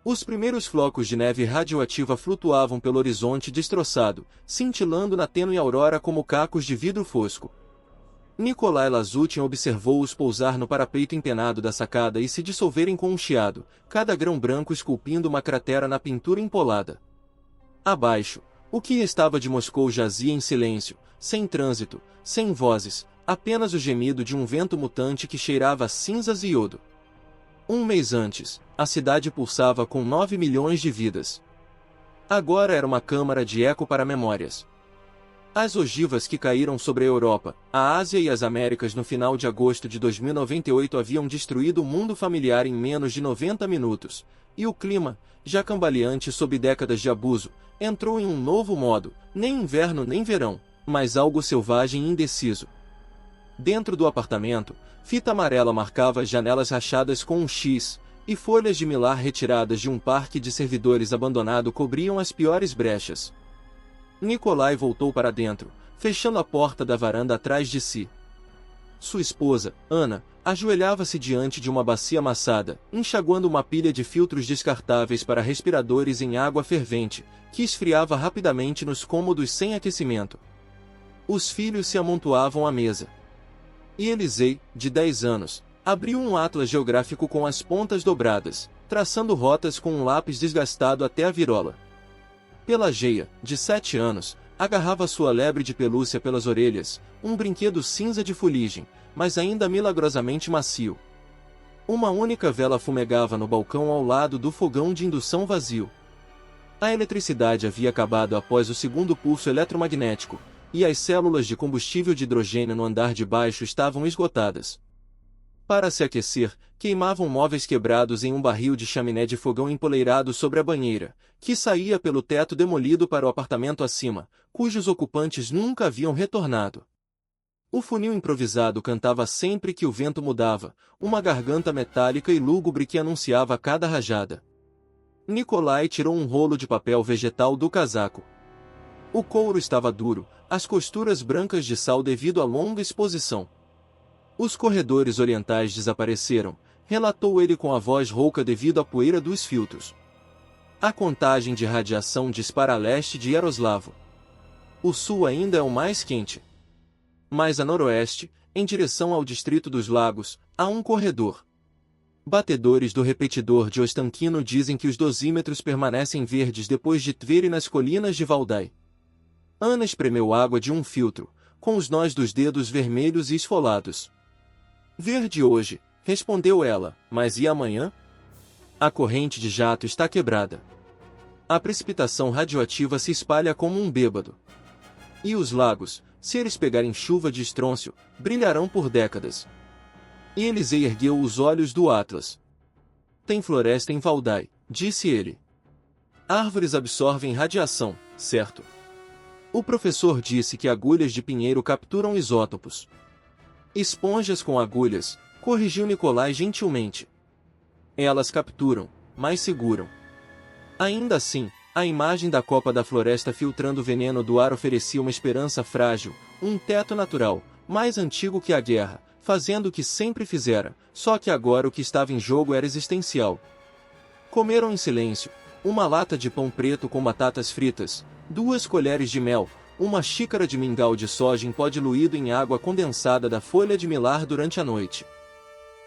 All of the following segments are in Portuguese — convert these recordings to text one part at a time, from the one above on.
Os primeiros flocos de neve radioativa flutuavam pelo horizonte destroçado, cintilando na tênue aurora como cacos de vidro fosco. Nikolai Lazutin observou-os pousar no parapeito empenado da sacada e se dissolverem com um chiado, cada grão branco esculpindo uma cratera na pintura empolada. Abaixo, o que restava de Moscou jazia em silêncio, sem trânsito, sem vozes, apenas o gemido de um vento mutante que cheirava a cinzas e iodo. Um mês antes, a cidade pulsava com 9 milhões de vidas. Agora era uma câmara de eco para memórias. As ogivas que caíram sobre a Europa, a Ásia e as Américas no final de agosto de 2098 haviam destruído o mundo familiar em menos de 90 minutos, e o clima, já cambaleante sob décadas de abuso, entrou em um novo modo, nem inverno nem verão, mas algo selvagem e indeciso. Dentro do apartamento, fita amarela marcava as janelas rachadas com um X, e folhas de milár retiradas de um parque de servidores abandonado cobriam as piores brechas. Nikolai voltou para dentro, fechando a porta da varanda atrás de si. Sua esposa, Ana, ajoelhava-se diante de uma bacia amassada, enxaguando uma pilha de filtros descartáveis para respiradores em água fervente, que esfriava rapidamente nos cômodos sem aquecimento. Os filhos se amontoavam à mesa. E Elisei, de 10 anos, abriu um atlas geográfico com as pontas dobradas, traçando rotas com um lápis desgastado até a virola. Pelageia, de 7 anos, agarrava sua lebre de pelúcia pelas orelhas, um brinquedo cinza de fuligem, mas ainda milagrosamente macio. Uma única vela fumegava no balcão ao lado do fogão de indução vazio. A eletricidade havia acabado após o segundo pulso eletromagnético, e as células de combustível de hidrogênio no andar de baixo estavam esgotadas. Para se aquecer, queimavam móveis quebrados em um barril de chaminé de fogão empoleirado sobre a banheira, que saía pelo teto demolido para o apartamento acima, cujos ocupantes nunca haviam retornado. O funil improvisado cantava sempre que o vento mudava, uma garganta metálica e lúgubre que anunciava cada rajada. Nikolai tirou um rolo de papel vegetal do casaco. O couro estava duro, as costuras brancas de sal devido à longa exposição. Os corredores orientais desapareceram, relatou ele com a voz rouca devido à poeira dos filtros. A contagem de radiação dispara a leste de Yaroslavo. O sul ainda é o mais quente. Mas a noroeste, em direção ao distrito dos lagos, há um corredor. Batedores do repetidor de Ostankino dizem que os dosímetros permanecem verdes depois de Tver nas colinas de Valdai. Ana espremeu água de um filtro, com os nós dos dedos vermelhos e esfolados. Verde hoje, respondeu ela, mas e amanhã? A corrente de jato está quebrada. A precipitação radioativa se espalha como um bêbado. E os lagos, se eles pegarem chuva de estrôncio, brilharão por décadas. E Elisei ergueu os olhos do Atlas. Tem floresta em Valdai, disse ele. Árvores absorvem radiação, certo? O professor disse que agulhas de pinheiro capturam isótopos. Esponjas com agulhas, corrigiu Nikolai gentilmente. Elas capturam, mas seguram. Ainda assim, a imagem da copa da floresta filtrando o veneno do ar oferecia uma esperança frágil, um teto natural, mais antigo que a guerra, fazendo o que sempre fizera, só que agora o que estava em jogo era existencial. Comeram em silêncio, uma lata de pão preto com batatas fritas, 2 colheres de mel, uma xícara de mingau de soja em pó diluído em água condensada da folha de milár durante a noite.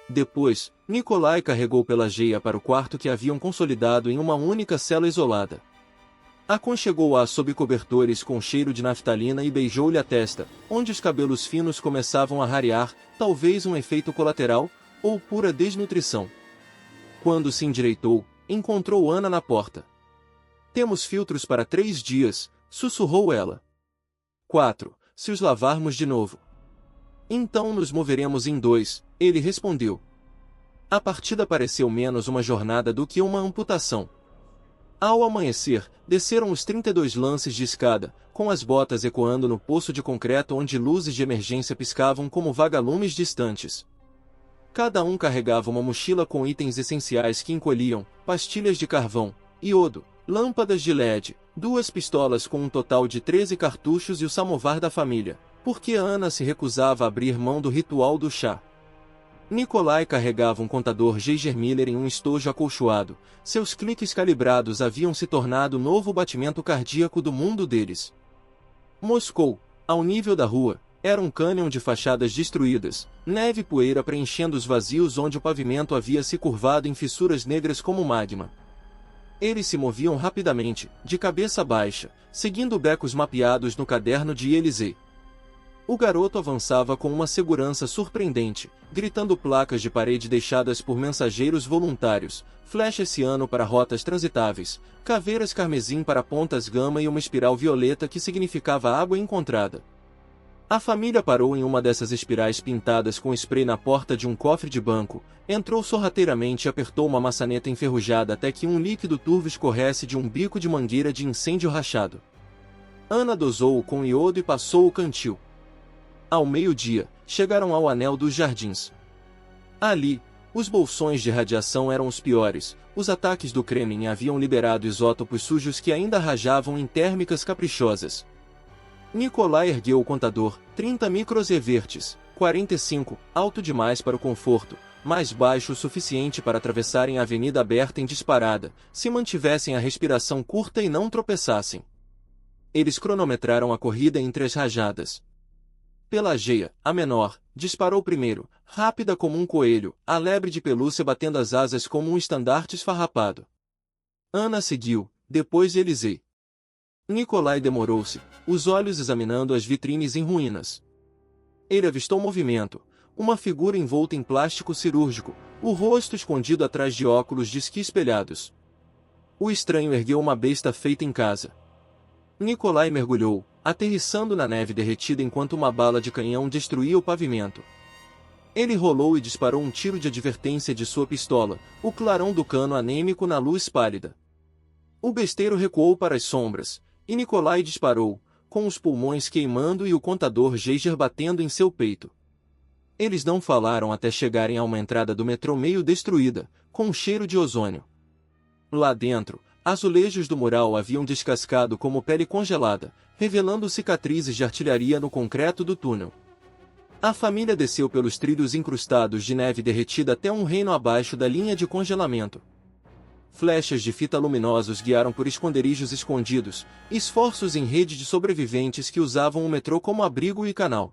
Depois, Nikolai carregou Pelageia para o quarto que haviam consolidado em uma única cela isolada. Aconchegou-a sob cobertores com cheiro de naftalina e beijou-lhe a testa, onde os cabelos finos começavam a rarear, talvez um efeito colateral, ou pura desnutrição. Quando se endireitou, encontrou Ana na porta. Temos filtros para 3 dias, sussurrou ela. 4, se os lavarmos de novo. Então nos moveremos em 2, ele respondeu. A partida pareceu menos uma jornada do que uma amputação. Ao amanhecer, desceram os 32 lances de escada, com as botas ecoando no poço de concreto onde luzes de emergência piscavam como vagalumes distantes. Cada um carregava uma mochila com itens essenciais que encolhiam, pastilhas de carvão, iodo, lâmpadas de LED, 2 pistolas com um total de 13 cartuchos e o samovar da família, porque Ana se recusava a abrir mão do ritual do chá. Nikolai carregava um contador Geiger Miller em um estojo acolchoado. Seus cliques calibrados haviam se tornado o novo batimento cardíaco do mundo deles. Moscou, ao nível da rua, era um cânion de fachadas destruídas, neve e poeira preenchendo os vazios onde o pavimento havia se curvado em fissuras negras como magma. Eles se moviam rapidamente, de cabeça baixa, seguindo becos mapeados no caderno de Élysée. O garoto avançava com uma segurança surpreendente, gritando placas de parede deixadas por mensageiros voluntários, flechas ciano para rotas transitáveis, caveiras carmesim para pontas gama e uma espiral violeta que significava água encontrada. A família parou em uma dessas espirais pintadas com spray na porta de um cofre de banco, entrou sorrateiramente e apertou uma maçaneta enferrujada até que um líquido turvo escorresse de um bico de mangueira de incêndio rachado. Ana dosou-o com iodo e passou o cantil. Ao meio-dia, chegaram ao anel dos jardins. Ali, os bolsões de radiação eram os piores, os ataques do Kremlin haviam liberado isótopos sujos que ainda rajavam em térmicas caprichosas. Nikolai ergueu o contador, 30 microsieverts, 45, alto demais para o conforto, mais baixo o suficiente para atravessarem a avenida aberta em disparada, se mantivessem a respiração curta e não tropeçassem. Eles cronometraram a corrida entre as rajadas. Pelageia, a menor, disparou primeiro, rápida como um coelho, a lebre de pelúcia batendo as asas como um estandarte esfarrapado. Ana seguiu, depois Élysée. Nikolai demorou-se, os olhos examinando as vitrines em ruínas. Ele avistou movimento, uma figura envolta em plástico cirúrgico, o rosto escondido atrás de óculos de esqui espelhados. O estranho ergueu uma besta feita em casa. Nikolai mergulhou, aterrissando na neve derretida enquanto uma bala de canhão destruía o pavimento. Ele rolou e disparou um tiro de advertência de sua pistola, o clarão do cano anêmico na luz pálida. O besteiro recuou para as sombras, e Nikolai disparou, com os pulmões queimando e o contador Geiger batendo em seu peito. Eles não falaram até chegarem a uma entrada do metrô meio destruída, com um cheiro de ozônio. Lá dentro, azulejos do mural haviam descascado como pele congelada, revelando cicatrizes de artilharia no concreto do túnel. A família desceu pelos trilhos incrustados de neve derretida até um reino abaixo da linha de congelamento. Flechas de fita luminosos guiaram por esconderijos escondidos, esforços em rede de sobreviventes que usavam o metrô como abrigo e canal.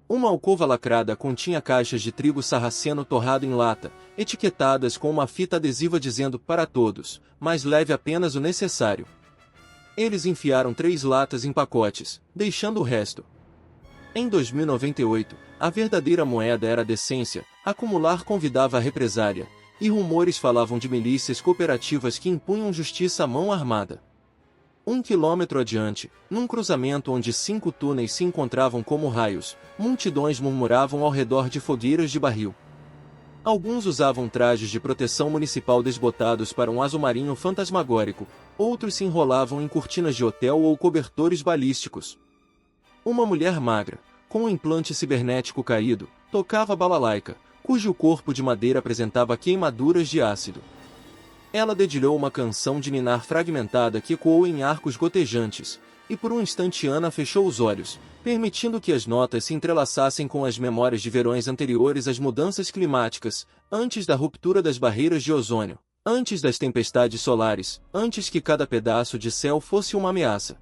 Uma alcova lacrada continha caixas de trigo sarraceno torrado em lata, etiquetadas com uma fita adesiva dizendo "para todos", mas leve apenas o necessário. Eles enfiaram 3 latas em pacotes, deixando o resto. Em 2098, a verdadeira moeda era a decência, acumular convidava a represália, e rumores falavam de milícias cooperativas que impunham justiça à mão armada. 1 quilômetro adiante, num cruzamento onde 5 túneis se encontravam como raios, multidões murmuravam ao redor de fogueiras de barril. Alguns usavam trajes de proteção municipal desbotados para um azul marinho fantasmagórico, outros se enrolavam em cortinas de hotel ou cobertores balísticos. Uma mulher magra, com um implante cibernético caído, tocava balalaica, cujo corpo de madeira apresentava queimaduras de ácido. Ela dedilhou uma canção de ninar fragmentada que ecoou em arcos gotejantes, e por um instante Ana fechou os olhos, permitindo que as notas se entrelaçassem com as memórias de verões anteriores às mudanças climáticas, antes da ruptura das barreiras de ozônio, antes das tempestades solares, antes que cada pedaço de céu fosse uma ameaça.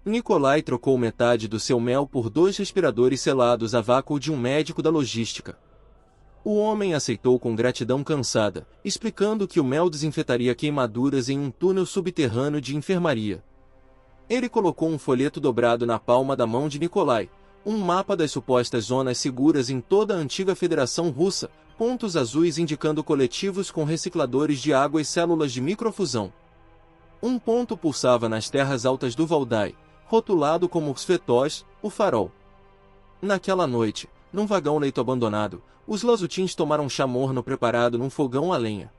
Nikolai trocou metade do seu mel por 2 respiradores selados a vácuo de um médico da logística. O homem aceitou com gratidão cansada, explicando que o mel desinfetaria queimaduras em um túnel subterrâneo de enfermaria. Ele colocou um folheto dobrado na palma da mão de Nikolai, um mapa das supostas zonas seguras em toda a antiga Federação Russa, pontos azuis indicando coletivos com recicladores de água e células de microfusão. Um ponto pulsava nas terras altas do Valdai, rotulado como Svetoz, o farol. Naquela noite, num vagão-leito abandonado, os lazutins tomaram chá morno preparado num fogão a lenha.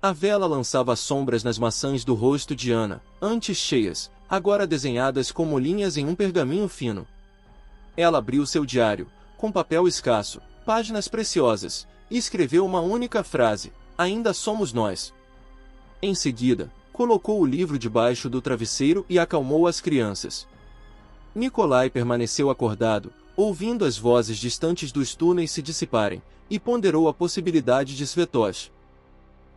A vela lançava sombras nas maçãs do rosto de Ana, antes cheias, agora desenhadas como linhas em um pergaminho fino. Ela abriu seu diário, com papel escasso, páginas preciosas, e escreveu uma única frase: "Ainda somos nós". Em seguida, colocou o livro debaixo do travesseiro e acalmou as crianças. Nikolai permaneceu acordado, ouvindo as vozes distantes dos túneis se dissiparem, e ponderou a possibilidade de Svetosh.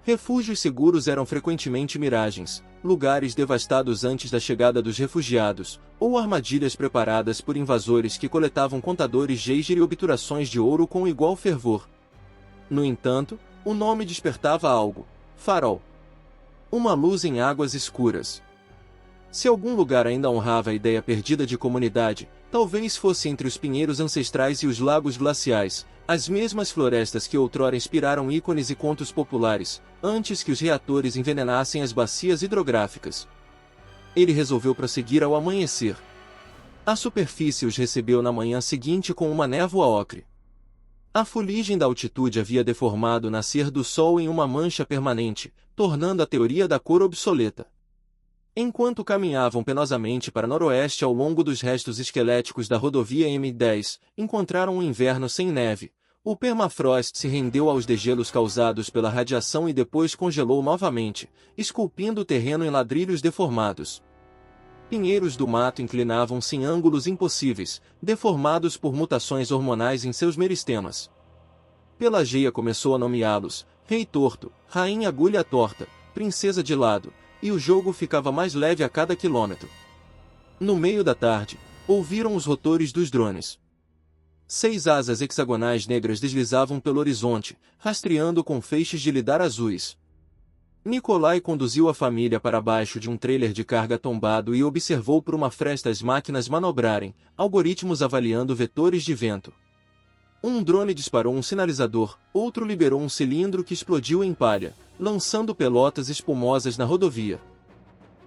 Refúgios seguros eram frequentemente miragens, lugares devastados antes da chegada dos refugiados, ou armadilhas preparadas por invasores que coletavam contadores geiger e obturações de ouro com igual fervor. No entanto, o nome despertava algo: farol. Uma luz em águas escuras. Se algum lugar ainda honrava a ideia perdida de comunidade, talvez fosse entre os pinheiros ancestrais e os lagos glaciais, as mesmas florestas que outrora inspiraram ícones e contos populares, antes que os reatores envenenassem as bacias hidrográficas. Ele resolveu prosseguir ao amanhecer. A superfície os recebeu na manhã seguinte com uma névoa ocre. A fuligem da altitude havia deformado o nascer do sol em uma mancha permanente, tornando a teoria da cor obsoleta. Enquanto caminhavam penosamente para noroeste ao longo dos restos esqueléticos da rodovia M10, encontraram um inverno sem neve. O permafrost se rendeu aos degelos causados pela radiação e depois congelou novamente, esculpindo o terreno em ladrilhos deformados. Pinheiros do mato inclinavam-se em ângulos impossíveis, deformados por mutações hormonais em seus meristemas. Pelageia começou a nomeá-los: Rei Torto, Rainha Agulha Torta, Princesa de Lado, e o jogo ficava mais leve a cada quilômetro. No meio da tarde, ouviram os rotores dos drones. 6 asas hexagonais negras deslizavam pelo horizonte, rastreando com feixes de lidar azuis. Nikolai conduziu a família para baixo de um trailer de carga tombado e observou por uma fresta as máquinas manobrarem, algoritmos avaliando vetores de vento. Um drone disparou um sinalizador, outro liberou um cilindro que explodiu em palha, lançando pelotas espumosas na rodovia.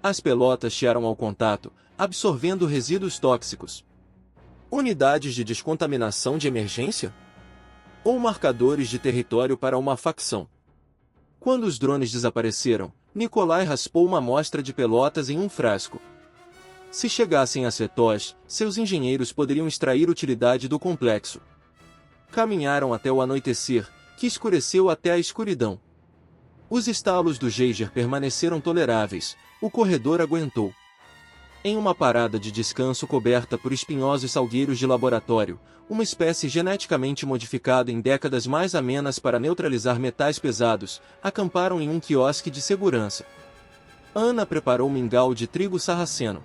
As pelotas chiaram ao contato, absorvendo resíduos tóxicos. Unidades de descontaminação de emergência? Ou marcadores de território para uma facção? Quando os drones desapareceram, Nikolai raspou uma amostra de pelotas em um frasco. Se chegassem a Svetosh, seus engenheiros poderiam extrair utilidade do complexo. Caminharam até o anoitecer, que escureceu até a escuridão. Os estalos do geiger permaneceram toleráveis, o corredor aguentou. Em uma parada de descanso coberta por espinhosos salgueiros de laboratório, uma espécie geneticamente modificada em décadas mais amenas para neutralizar metais pesados, acamparam em um quiosque de segurança. Ana preparou mingau de trigo sarraceno.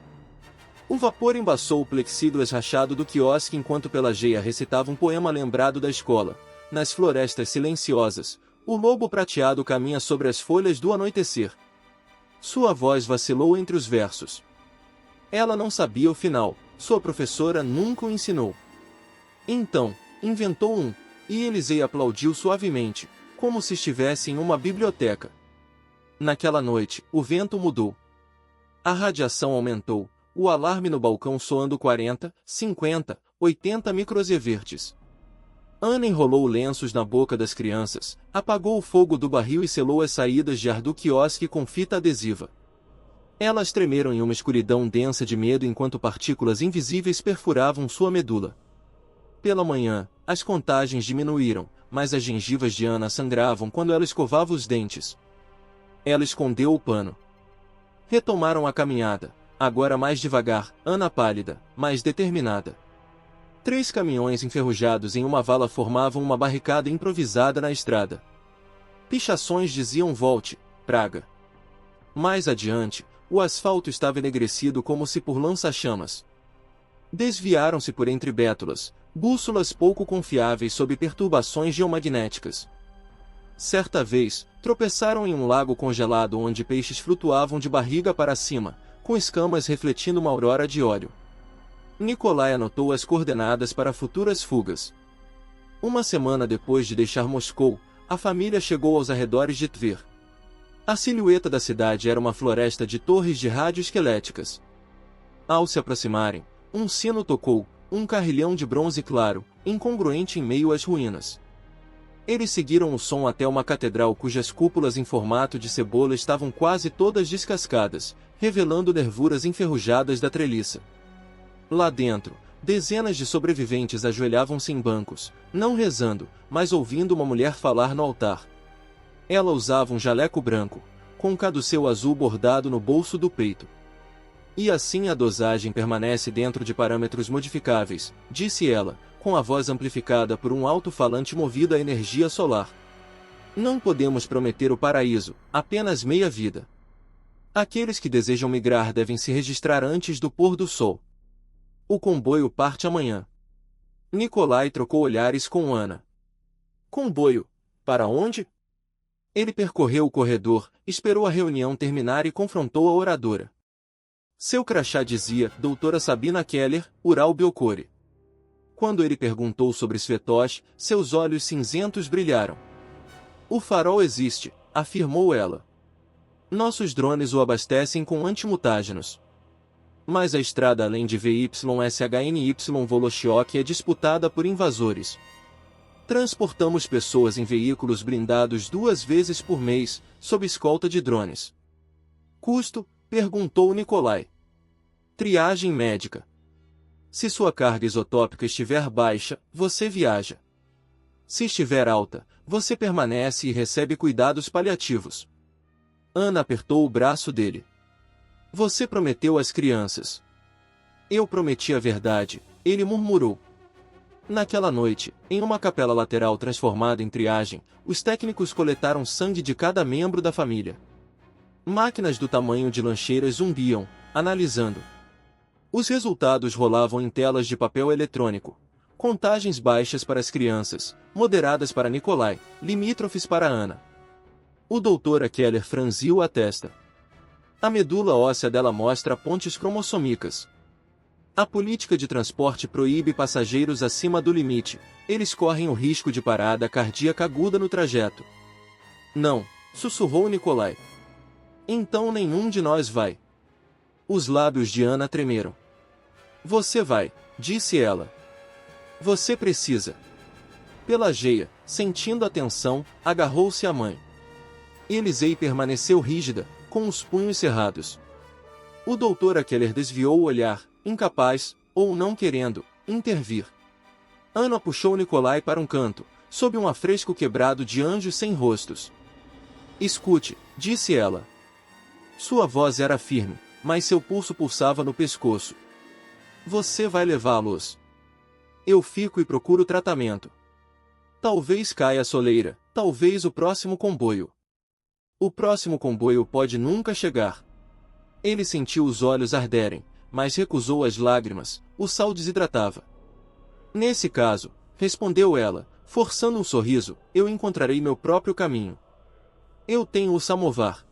O vapor embaçou o plexiglas rachado do quiosque enquanto Pelageia recitava um poema lembrado da escola. Nas florestas silenciosas, o lobo prateado caminha sobre as folhas do anoitecer. Sua voz vacilou entre os versos. Ela não sabia o final, sua professora nunca o ensinou. Então, inventou um, e Elisei aplaudiu suavemente, como se estivesse em uma biblioteca. Naquela noite, o vento mudou. A radiação aumentou, o alarme no balcão soando 40, 50, 80 microsieverts. Ana enrolou lenços na boca das crianças, apagou o fogo do barril e selou as saídas de ar do quiosque com fita adesiva. Elas tremeram em uma escuridão densa de medo enquanto partículas invisíveis perfuravam sua medula. Pela manhã, as contagens diminuíram, mas as gengivas de Ana sangravam quando ela escovava os dentes. Ela escondeu o pano. Retomaram a caminhada, agora mais devagar, Ana pálida, mais determinada. 3 caminhões enferrujados em uma vala formavam uma barricada improvisada na estrada. Pichações diziam volte, praga. Mais adiante, o asfalto estava enegrecido como se por lança-chamas. Desviaram-se por entre bétulas, bússolas pouco confiáveis sob perturbações geomagnéticas. Certa vez, tropeçaram em um lago congelado onde peixes flutuavam de barriga para cima, com escamas refletindo uma aurora de óleo. Nikolai anotou as coordenadas para futuras fugas. Uma semana depois de deixar Moscou, a família chegou aos arredores de Tver. A silhueta da cidade era uma floresta de torres de rádio esqueléticas. Ao se aproximarem, um sino tocou, um carrilhão de bronze claro, incongruente em meio às ruínas. Eles seguiram o som até uma catedral cujas cúpulas em formato de cebola estavam quase todas descascadas, revelando nervuras enferrujadas da treliça. Lá dentro, dezenas de sobreviventes ajoelhavam-se em bancos, não rezando, mas ouvindo uma mulher falar no altar. Ela usava um jaleco branco, com um caduceu azul bordado no bolso do peito. E assim a dosagem permanece dentro de parâmetros modificáveis, disse ela, com a voz amplificada por um alto-falante movido a energia solar. Não podemos prometer o paraíso, apenas meia vida. Aqueles que desejam migrar devem se registrar antes do pôr do sol. O comboio parte amanhã. Nikolai trocou olhares com Ana. Comboio? Para onde? Ele percorreu o corredor, esperou a reunião terminar e confrontou a oradora. Seu crachá dizia, Doutora Sabina Keller, Ural Belcore. Quando ele perguntou sobre Svetosh, seus olhos cinzentos brilharam. O farol existe, afirmou ela. Nossos drones o abastecem com antimutágenos. Mas a estrada além de VYSHNY Voloshyok é disputada por invasores. Transportamos pessoas em veículos blindados 2 vezes por mês, sob escolta de drones. Custo? Perguntou Nikolai. Triagem médica. Se sua carga isotópica estiver baixa, você viaja. Se estiver alta, você permanece e recebe cuidados paliativos. Ana apertou o braço dele. Você prometeu às crianças. Eu prometi a verdade, ele murmurou. Naquela noite, em uma capela lateral transformada em triagem, os técnicos coletaram sangue de cada membro da família. Máquinas do tamanho de lancheiras zumbiam, analisando. Os resultados rolavam em telas de papel eletrônico. Contagens baixas para as crianças, moderadas para Nikolai, limítrofes para Ana. O doutor Keller franziu a testa. A medula óssea dela mostra pontes cromossômicas. A política de transporte proíbe passageiros acima do limite, eles correm o risco de parada cardíaca aguda no trajeto. Não, sussurrou Nikolai. Então nenhum de nós vai. Os lábios de Ana tremeram. Você vai, disse ela. Você precisa. Pelageia, sentindo a tensão, agarrou-se à mãe. Elisei permaneceu rígida, com os punhos cerrados. O doutor Keller desviou o olhar, incapaz, ou não querendo, intervir. Ana puxou Nikolai para um canto, sob um afresco quebrado de anjos sem rostos. Escute, disse ela. Sua voz era firme, mas seu pulso pulsava no pescoço. Você vai levá-los. Eu fico e procuro tratamento. Talvez caia a soleira, talvez o próximo comboio. O próximo comboio pode nunca chegar. Ele sentiu os olhos arderem, mas recusou as lágrimas, o sal desidratava. Nesse caso, respondeu ela, forçando um sorriso, eu encontrarei meu próprio caminho. Eu tenho o samovar.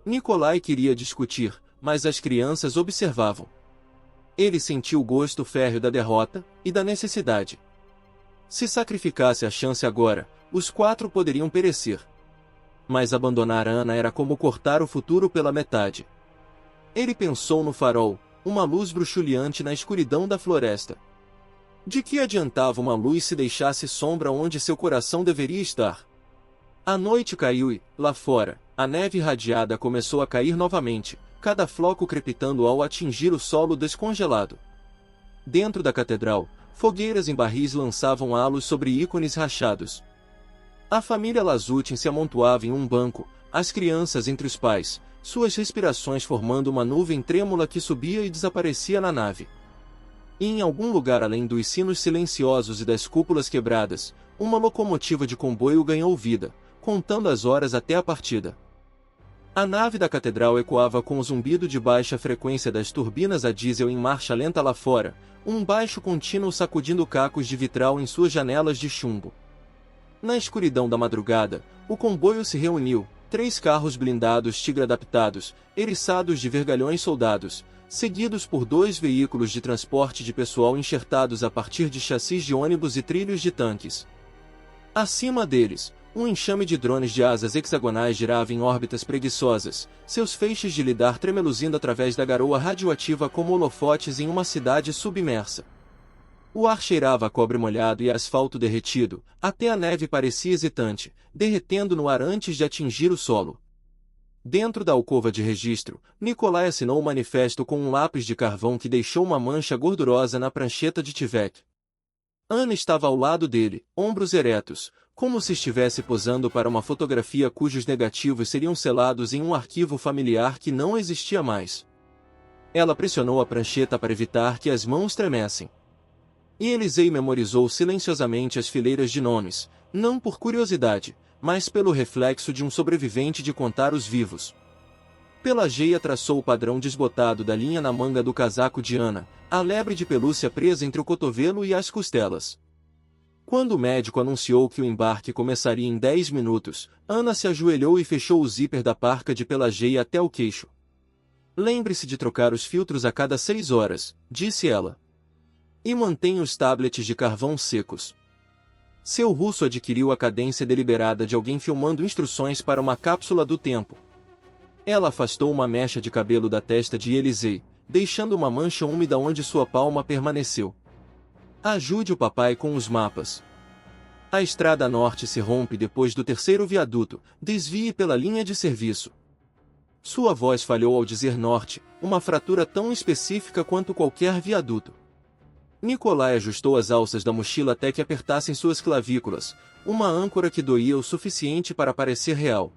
Nikolai queria discutir, mas as crianças observavam. Ele sentiu o gosto férreo da derrota, e da necessidade. Se sacrificasse a chance agora, os 4 poderiam perecer. Mas abandonar Ana era como cortar o futuro pela metade. Ele pensou no farol, uma luz bruxuleante na escuridão da floresta. De que adiantava uma luz se deixasse sombra onde seu coração deveria estar? A noite caiu e, lá fora, a neve irradiada começou a cair novamente, cada floco crepitando ao atingir o solo descongelado. Dentro da catedral, fogueiras em barris lançavam halos sobre ícones rachados. A família Lazutin se amontoava em um banco, as crianças entre os pais, suas respirações formando uma nuvem trêmula que subia e desaparecia na nave. E em algum lugar além dos sinos silenciosos e das cúpulas quebradas, uma locomotiva de comboio ganhou vida, contando as horas até a partida. A nave da catedral ecoava com o zumbido de baixa frequência das turbinas a diesel em marcha lenta lá fora, um baixo contínuo sacudindo cacos de vitral em suas janelas de chumbo. Na escuridão da madrugada, o comboio se reuniu, 3 carros blindados Tigre adaptados, eriçados de vergalhões soldados, seguidos por 2 veículos de transporte de pessoal enxertados a partir de chassis de ônibus e trilhos de tanques. Acima deles, um enxame de drones de asas hexagonais girava em órbitas preguiçosas, seus feixes de lidar tremeluzindo através da garoa radioativa como holofotes em uma cidade submersa. O ar cheirava a cobre molhado e asfalto derretido, até a neve parecia hesitante, derretendo no ar antes de atingir o solo. Dentro da alcova de registro, Nikolai assinou o manifesto com um lápis de carvão que deixou uma mancha gordurosa na prancheta de Tivek. Ana estava ao lado dele, ombros eretos, como se estivesse posando para uma fotografia cujos negativos seriam selados em um arquivo familiar que não existia mais. Ela pressionou a prancheta para evitar que as mãos tremessem. E Elisei memorizou silenciosamente as fileiras de nomes, não por curiosidade, mas pelo reflexo de um sobrevivente de contar os vivos. Pelageia traçou o padrão desbotado da linha na manga do casaco de Ana, a lebre de pelúcia presa entre o cotovelo e as costelas. Quando o médico anunciou que o embarque começaria em 10 minutos, Ana se ajoelhou e fechou o zíper da parca de Pelageia até o queixo. Lembre-se de trocar os filtros a cada 6 horas, disse ela. E mantenha os tablets de carvão secos. Seu russo adquiriu a cadência deliberada de alguém filmando instruções para uma cápsula do tempo. Ela afastou uma mecha de cabelo da testa de Elisei, deixando uma mancha úmida onde sua palma permaneceu. Ajude o papai com os mapas. A estrada norte se rompe depois do terceiro viaduto, desvie pela linha de serviço. Sua voz falhou ao dizer norte, uma fratura tão específica quanto qualquer viaduto. Nikolai ajustou as alças da mochila até que apertassem suas clavículas, uma âncora que doía o suficiente para parecer real.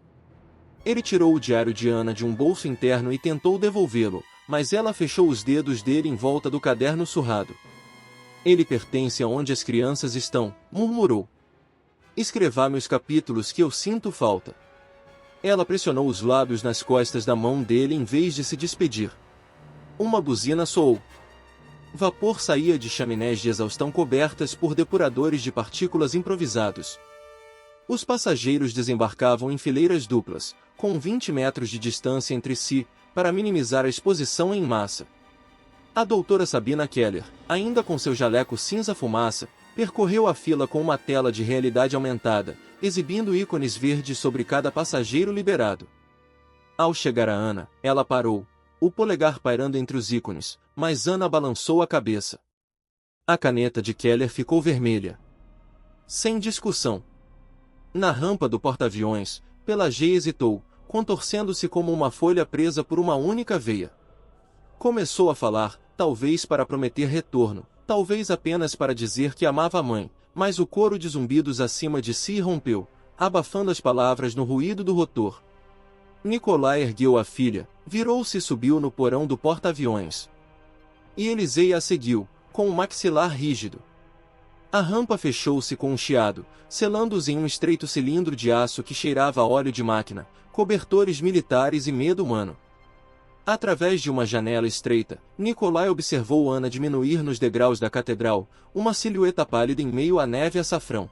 Ele tirou o diário de Ana de um bolso interno e tentou devolvê-lo, mas ela fechou os dedos dele em volta do caderno surrado. Ele pertence aonde as crianças estão, murmurou. Escreva-me os capítulos que eu sinto falta. Ela pressionou os lábios nas costas da mão dele em vez de se despedir. Uma buzina soou. Vapor saía de chaminés de exaustão cobertas por depuradores de partículas improvisados. Os passageiros desembarcavam em fileiras duplas, com 20 metros de distância entre si, para minimizar a exposição em massa. A doutora Sabina Keller, ainda com seu jaleco cinza-fumaça, percorreu a fila com uma tela de realidade aumentada, exibindo ícones verdes sobre cada passageiro liberado. Ao chegar a Ana, ela parou, o polegar pairando entre os ícones, mas Ana balançou a cabeça. A caneta de Keller ficou vermelha. Sem discussão. Na rampa do porta-aviões, Pelageia hesitou, contorcendo-se como uma folha presa por uma única veia. Começou a falar, talvez para prometer retorno, talvez apenas para dizer que amava a mãe, mas o coro de zumbidos acima de si rompeu, abafando as palavras no ruído do rotor. Nikolai ergueu a filha, virou-se e subiu no porão do porta-aviões. E Elisei a seguiu, com o maxilar rígido. A rampa fechou-se com um chiado, selando-os em um estreito cilindro de aço que cheirava a óleo de máquina, cobertores militares e medo humano. Através de uma janela estreita, Nikolai observou Ana diminuir nos degraus da catedral, uma silhueta pálida em meio à neve açafrão.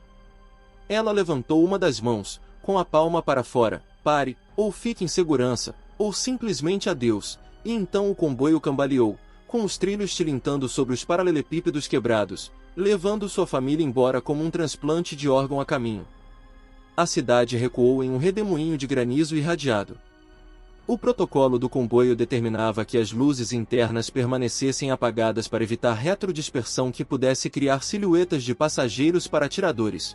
Ela levantou uma das mãos, com a palma para fora, pare, ou fique em segurança, ou simplesmente adeus, e então o comboio cambaleou, com os trilhos tilintando sobre os paralelepípedos quebrados, levando sua família embora como um transplante de órgão a caminho. A cidade recuou em um redemoinho de granizo irradiado. O protocolo do comboio determinava que as luzes internas permanecessem apagadas para evitar retrodispersão que pudesse criar silhuetas de passageiros para atiradores.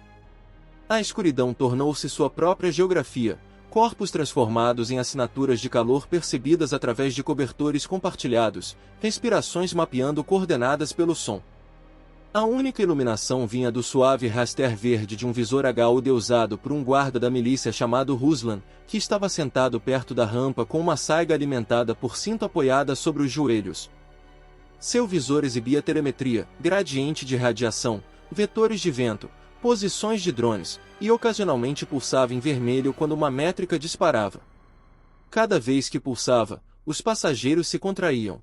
A escuridão tornou-se sua própria geografia, corpos transformados em assinaturas de calor percebidas através de cobertores compartilhados, respirações mapeando coordenadas pelo som. A única iluminação vinha do suave raster verde de um visor HUD usado por um guarda da milícia chamado Ruslan, que estava sentado perto da rampa com uma saiga alimentada por cinto apoiada sobre os joelhos. Seu visor exibia telemetria, gradiente de radiação, vetores de vento, posições de drones, e ocasionalmente pulsava em vermelho quando uma métrica disparava. Cada vez que pulsava, os passageiros se contraíam.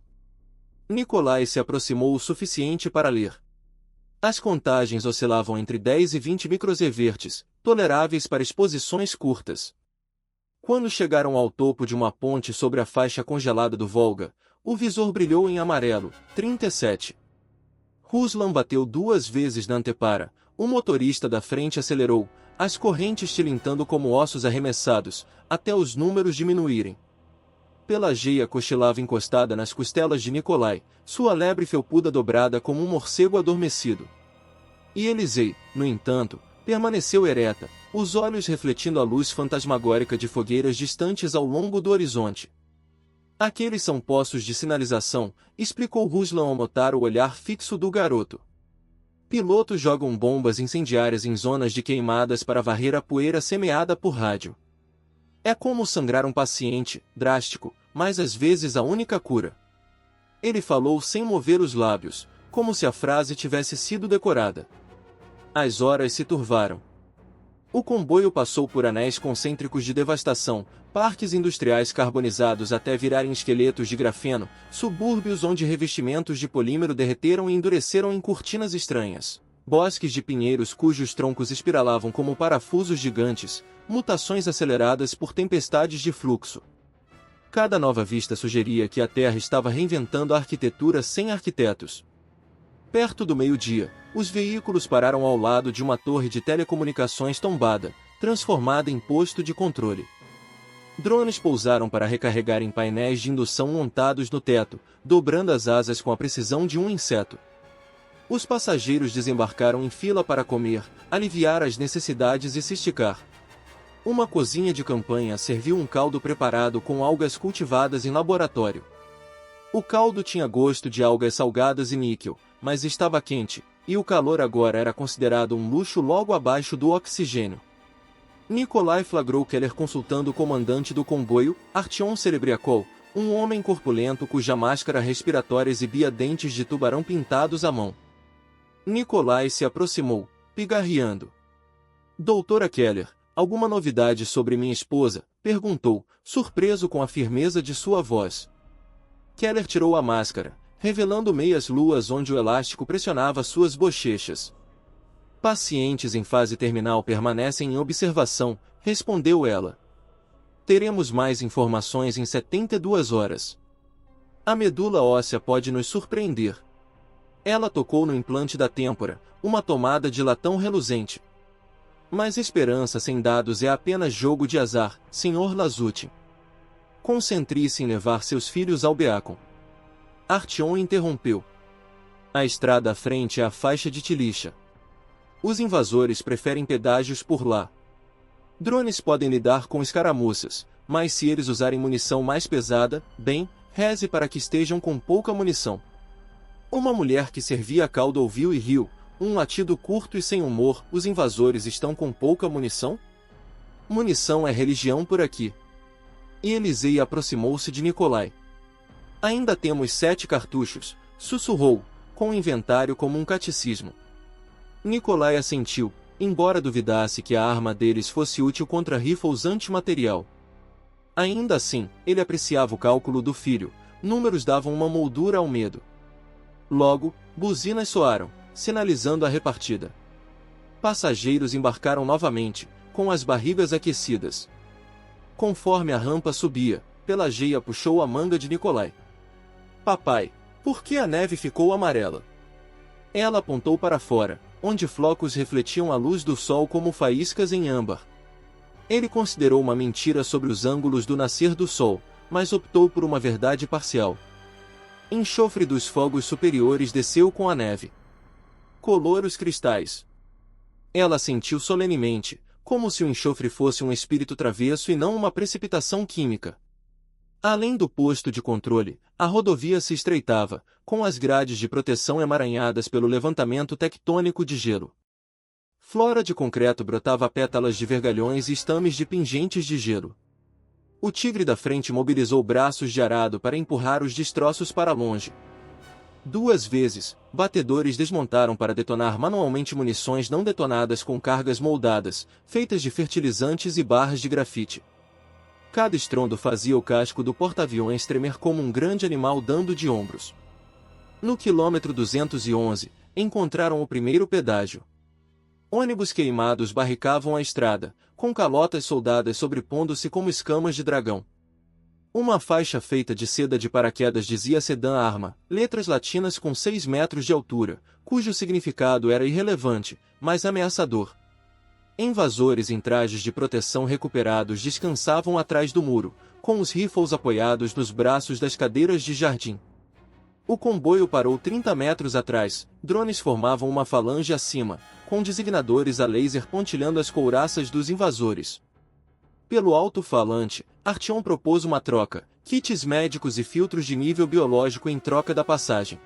Nikolai se aproximou o suficiente para ler. As contagens oscilavam entre 10 e 20 microsieverts, toleráveis para exposições curtas. Quando chegaram ao topo de uma ponte sobre a faixa congelada do Volga, o visor brilhou em amarelo, 37. Ruslan bateu 2 vezes na antepara, o motorista da frente acelerou, as correntes tilintando como ossos arremessados, até os números diminuírem. Pelageia cochilava encostada nas costelas de Nikolai, sua lebre felpuda dobrada como um morcego adormecido. E Elisei, no entanto, permaneceu ereta, os olhos refletindo a luz fantasmagórica de fogueiras distantes ao longo do horizonte. Aqueles são poços de sinalização, explicou Ruslan ao notar o olhar fixo do garoto. Pilotos jogam bombas incendiárias em zonas de queimadas para varrer a poeira semeada por rádio. É como sangrar um paciente, drástico, mas às vezes a única cura. Ele falou sem mover os lábios, como se a frase tivesse sido decorada. As horas se turvaram. O comboio passou por anéis concêntricos de devastação, parques industriais carbonizados até virarem esqueletos de grafeno, subúrbios onde revestimentos de polímero derreteram e endureceram em cortinas estranhas, bosques de pinheiros cujos troncos espiralavam como parafusos gigantes, mutações aceleradas por tempestades de fluxo. Cada nova vista sugeria que a Terra estava reinventando a arquitetura sem arquitetos. Perto do meio-dia, os veículos pararam ao lado de uma torre de telecomunicações tombada, transformada em posto de controle. Drones pousaram para recarregar em painéis de indução montados no teto, dobrando as asas com a precisão de um inseto. Os passageiros desembarcaram em fila para comer, aliviar as necessidades e se esticar. Uma cozinha de campanha serviu um caldo preparado com algas cultivadas em laboratório. O caldo tinha gosto de algas salgadas e níquel, mas estava quente, e o calor agora era considerado um luxo logo abaixo do oxigênio. Nikolai flagrou Keller consultando o comandante do comboio, Artyom Serebriakov, um homem corpulento cuja máscara respiratória exibia dentes de tubarão pintados à mão. Nikolai se aproximou, pigarreando. Doutora Keller, alguma novidade sobre minha esposa? Perguntou, surpreso com a firmeza de sua voz. Keller tirou a máscara, revelando meias luas onde o elástico pressionava suas bochechas. Pacientes em fase terminal permanecem em observação, respondeu ela. Teremos mais informações em 72 horas. A medula óssea pode nos surpreender. Ela tocou no implante da têmpora, uma tomada de latão reluzente. Mas esperança sem dados é apenas jogo de azar, Sr. Lazutin. Concentre-se em levar seus filhos ao Beacon. Artyom interrompeu. A estrada à frente é a faixa de Tilicha. Os invasores preferem pedágios por lá. Drones podem lidar com escaramuças, mas se eles usarem munição mais pesada, bem, reze para que estejam com pouca munição. Uma mulher que servia caldo ouviu e riu, um latido curto e sem humor. Os invasores estão com pouca munição? Munição é religião por aqui. E Elisei aproximou-se de Nikolai. Ainda temos 7 cartuchos, sussurrou, com o inventário como um catecismo. Nikolai assentiu, embora duvidasse que a arma deles fosse útil contra rifles antimaterial. Ainda assim, ele apreciava o cálculo do filho, números davam uma moldura ao medo. Logo, buzinas soaram, sinalizando a repartida. Passageiros embarcaram novamente, com as barrigas aquecidas. Conforme a rampa subia, Pelageia puxou a manga de Nikolai. Papai, por que a neve ficou amarela? Ela apontou para fora, onde flocos refletiam a luz do sol como faíscas em âmbar. Ele considerou uma mentira sobre os ângulos do nascer do sol, mas optou por uma verdade parcial. Enxofre dos fogos superiores desceu com a neve. Colou os cristais. Ela sentiu solenemente, como se o enxofre fosse um espírito travesso e não uma precipitação química. Além do posto de controle, a rodovia se estreitava, com as grades de proteção emaranhadas pelo levantamento tectônico de gelo. Flora de concreto brotava pétalas de vergalhões e estames de pingentes de gelo. O tigre da frente mobilizou braços de arado para empurrar os destroços para longe. 2 vezes, batedores desmontaram para detonar manualmente munições não detonadas com cargas moldadas, feitas de fertilizantes e barras de grafite. Cada estrondo fazia o casco do porta-aviões tremer como um grande animal dando de ombros. No quilômetro 211, encontraram o primeiro pedágio. Ônibus queimados barricavam a estrada, com calotas soldadas sobrepondo-se como escamas de dragão. Uma faixa feita de seda de paraquedas dizia Sedã Arma, letras latinas com 6 metros de altura, cujo significado era irrelevante, mas ameaçador. Invasores em trajes de proteção recuperados descansavam atrás do muro, com os rifles apoiados nos braços das cadeiras de jardim. O comboio parou 30 metros atrás, drones formavam uma falange acima, com designadores a laser pontilhando as couraças dos invasores. Pelo alto-falante, Artyom propôs uma troca, kits médicos e filtros de nível biológico em troca da passagem.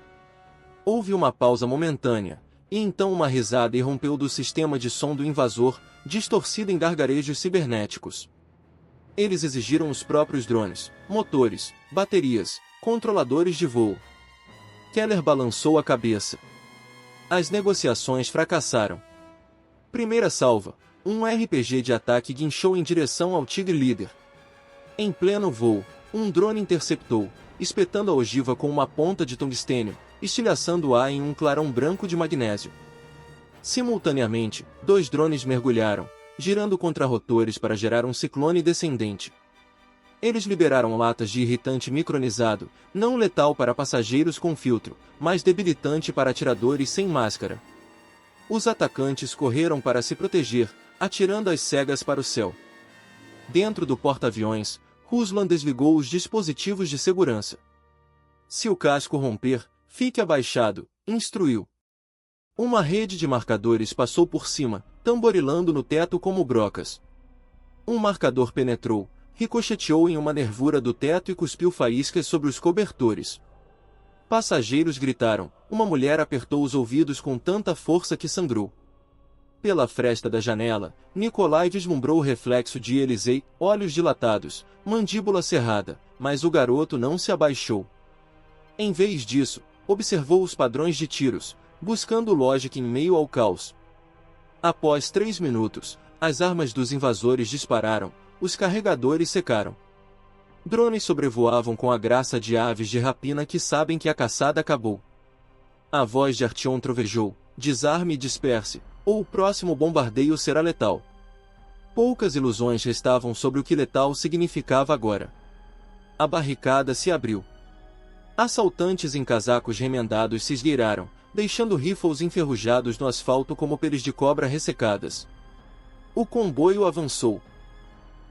Houve uma pausa momentânea, e então uma risada irrompeu do sistema de som do invasor, distorcida em gargarejos cibernéticos. Eles exigiram os próprios drones, motores, baterias, controladores de voo. Keller balançou a cabeça. As negociações fracassaram. Primeira salva. Um RPG de ataque guinchou em direção ao Tigre Líder. Em pleno voo, um drone interceptou, espetando a ogiva com uma ponta de tungstênio, estilhaçando-a em um clarão branco de magnésio. Simultaneamente, 2 drones mergulharam, girando contrarrotores para gerar um ciclone descendente. Eles liberaram latas de irritante micronizado, não letal para passageiros com filtro, mas debilitante para atiradores sem máscara. Os atacantes correram para se proteger, atirando as cegas para o céu. Dentro do porta-aviões, Ruslan desligou os dispositivos de segurança. Se o casco romper, fique abaixado, instruiu. Uma rede de marcadores passou por cima, tamborilando no teto como brocas. Um marcador penetrou, ricocheteou em uma nervura do teto e cuspiu faíscas sobre os cobertores. Passageiros gritaram, uma mulher apertou os ouvidos com tanta força que sangrou. Pela fresta da janela, Nikolai vislumbrou o reflexo de Elisei, olhos dilatados, mandíbula cerrada, mas o garoto não se abaixou. Em vez disso, observou os padrões de tiros, buscando lógica em meio ao caos. Após 3 minutos, as armas dos invasores dispararam, os carregadores secaram. Drones sobrevoavam com a graça de aves de rapina que sabem que a caçada acabou. A voz de Artyom trovejou, desarme e disperse, ou o próximo bombardeio será letal. Poucas ilusões restavam sobre o que letal significava agora. A barricada se abriu. Assaltantes em casacos remendados se esgueiraram, deixando rifles enferrujados no asfalto como peles de cobra ressecadas. O comboio avançou.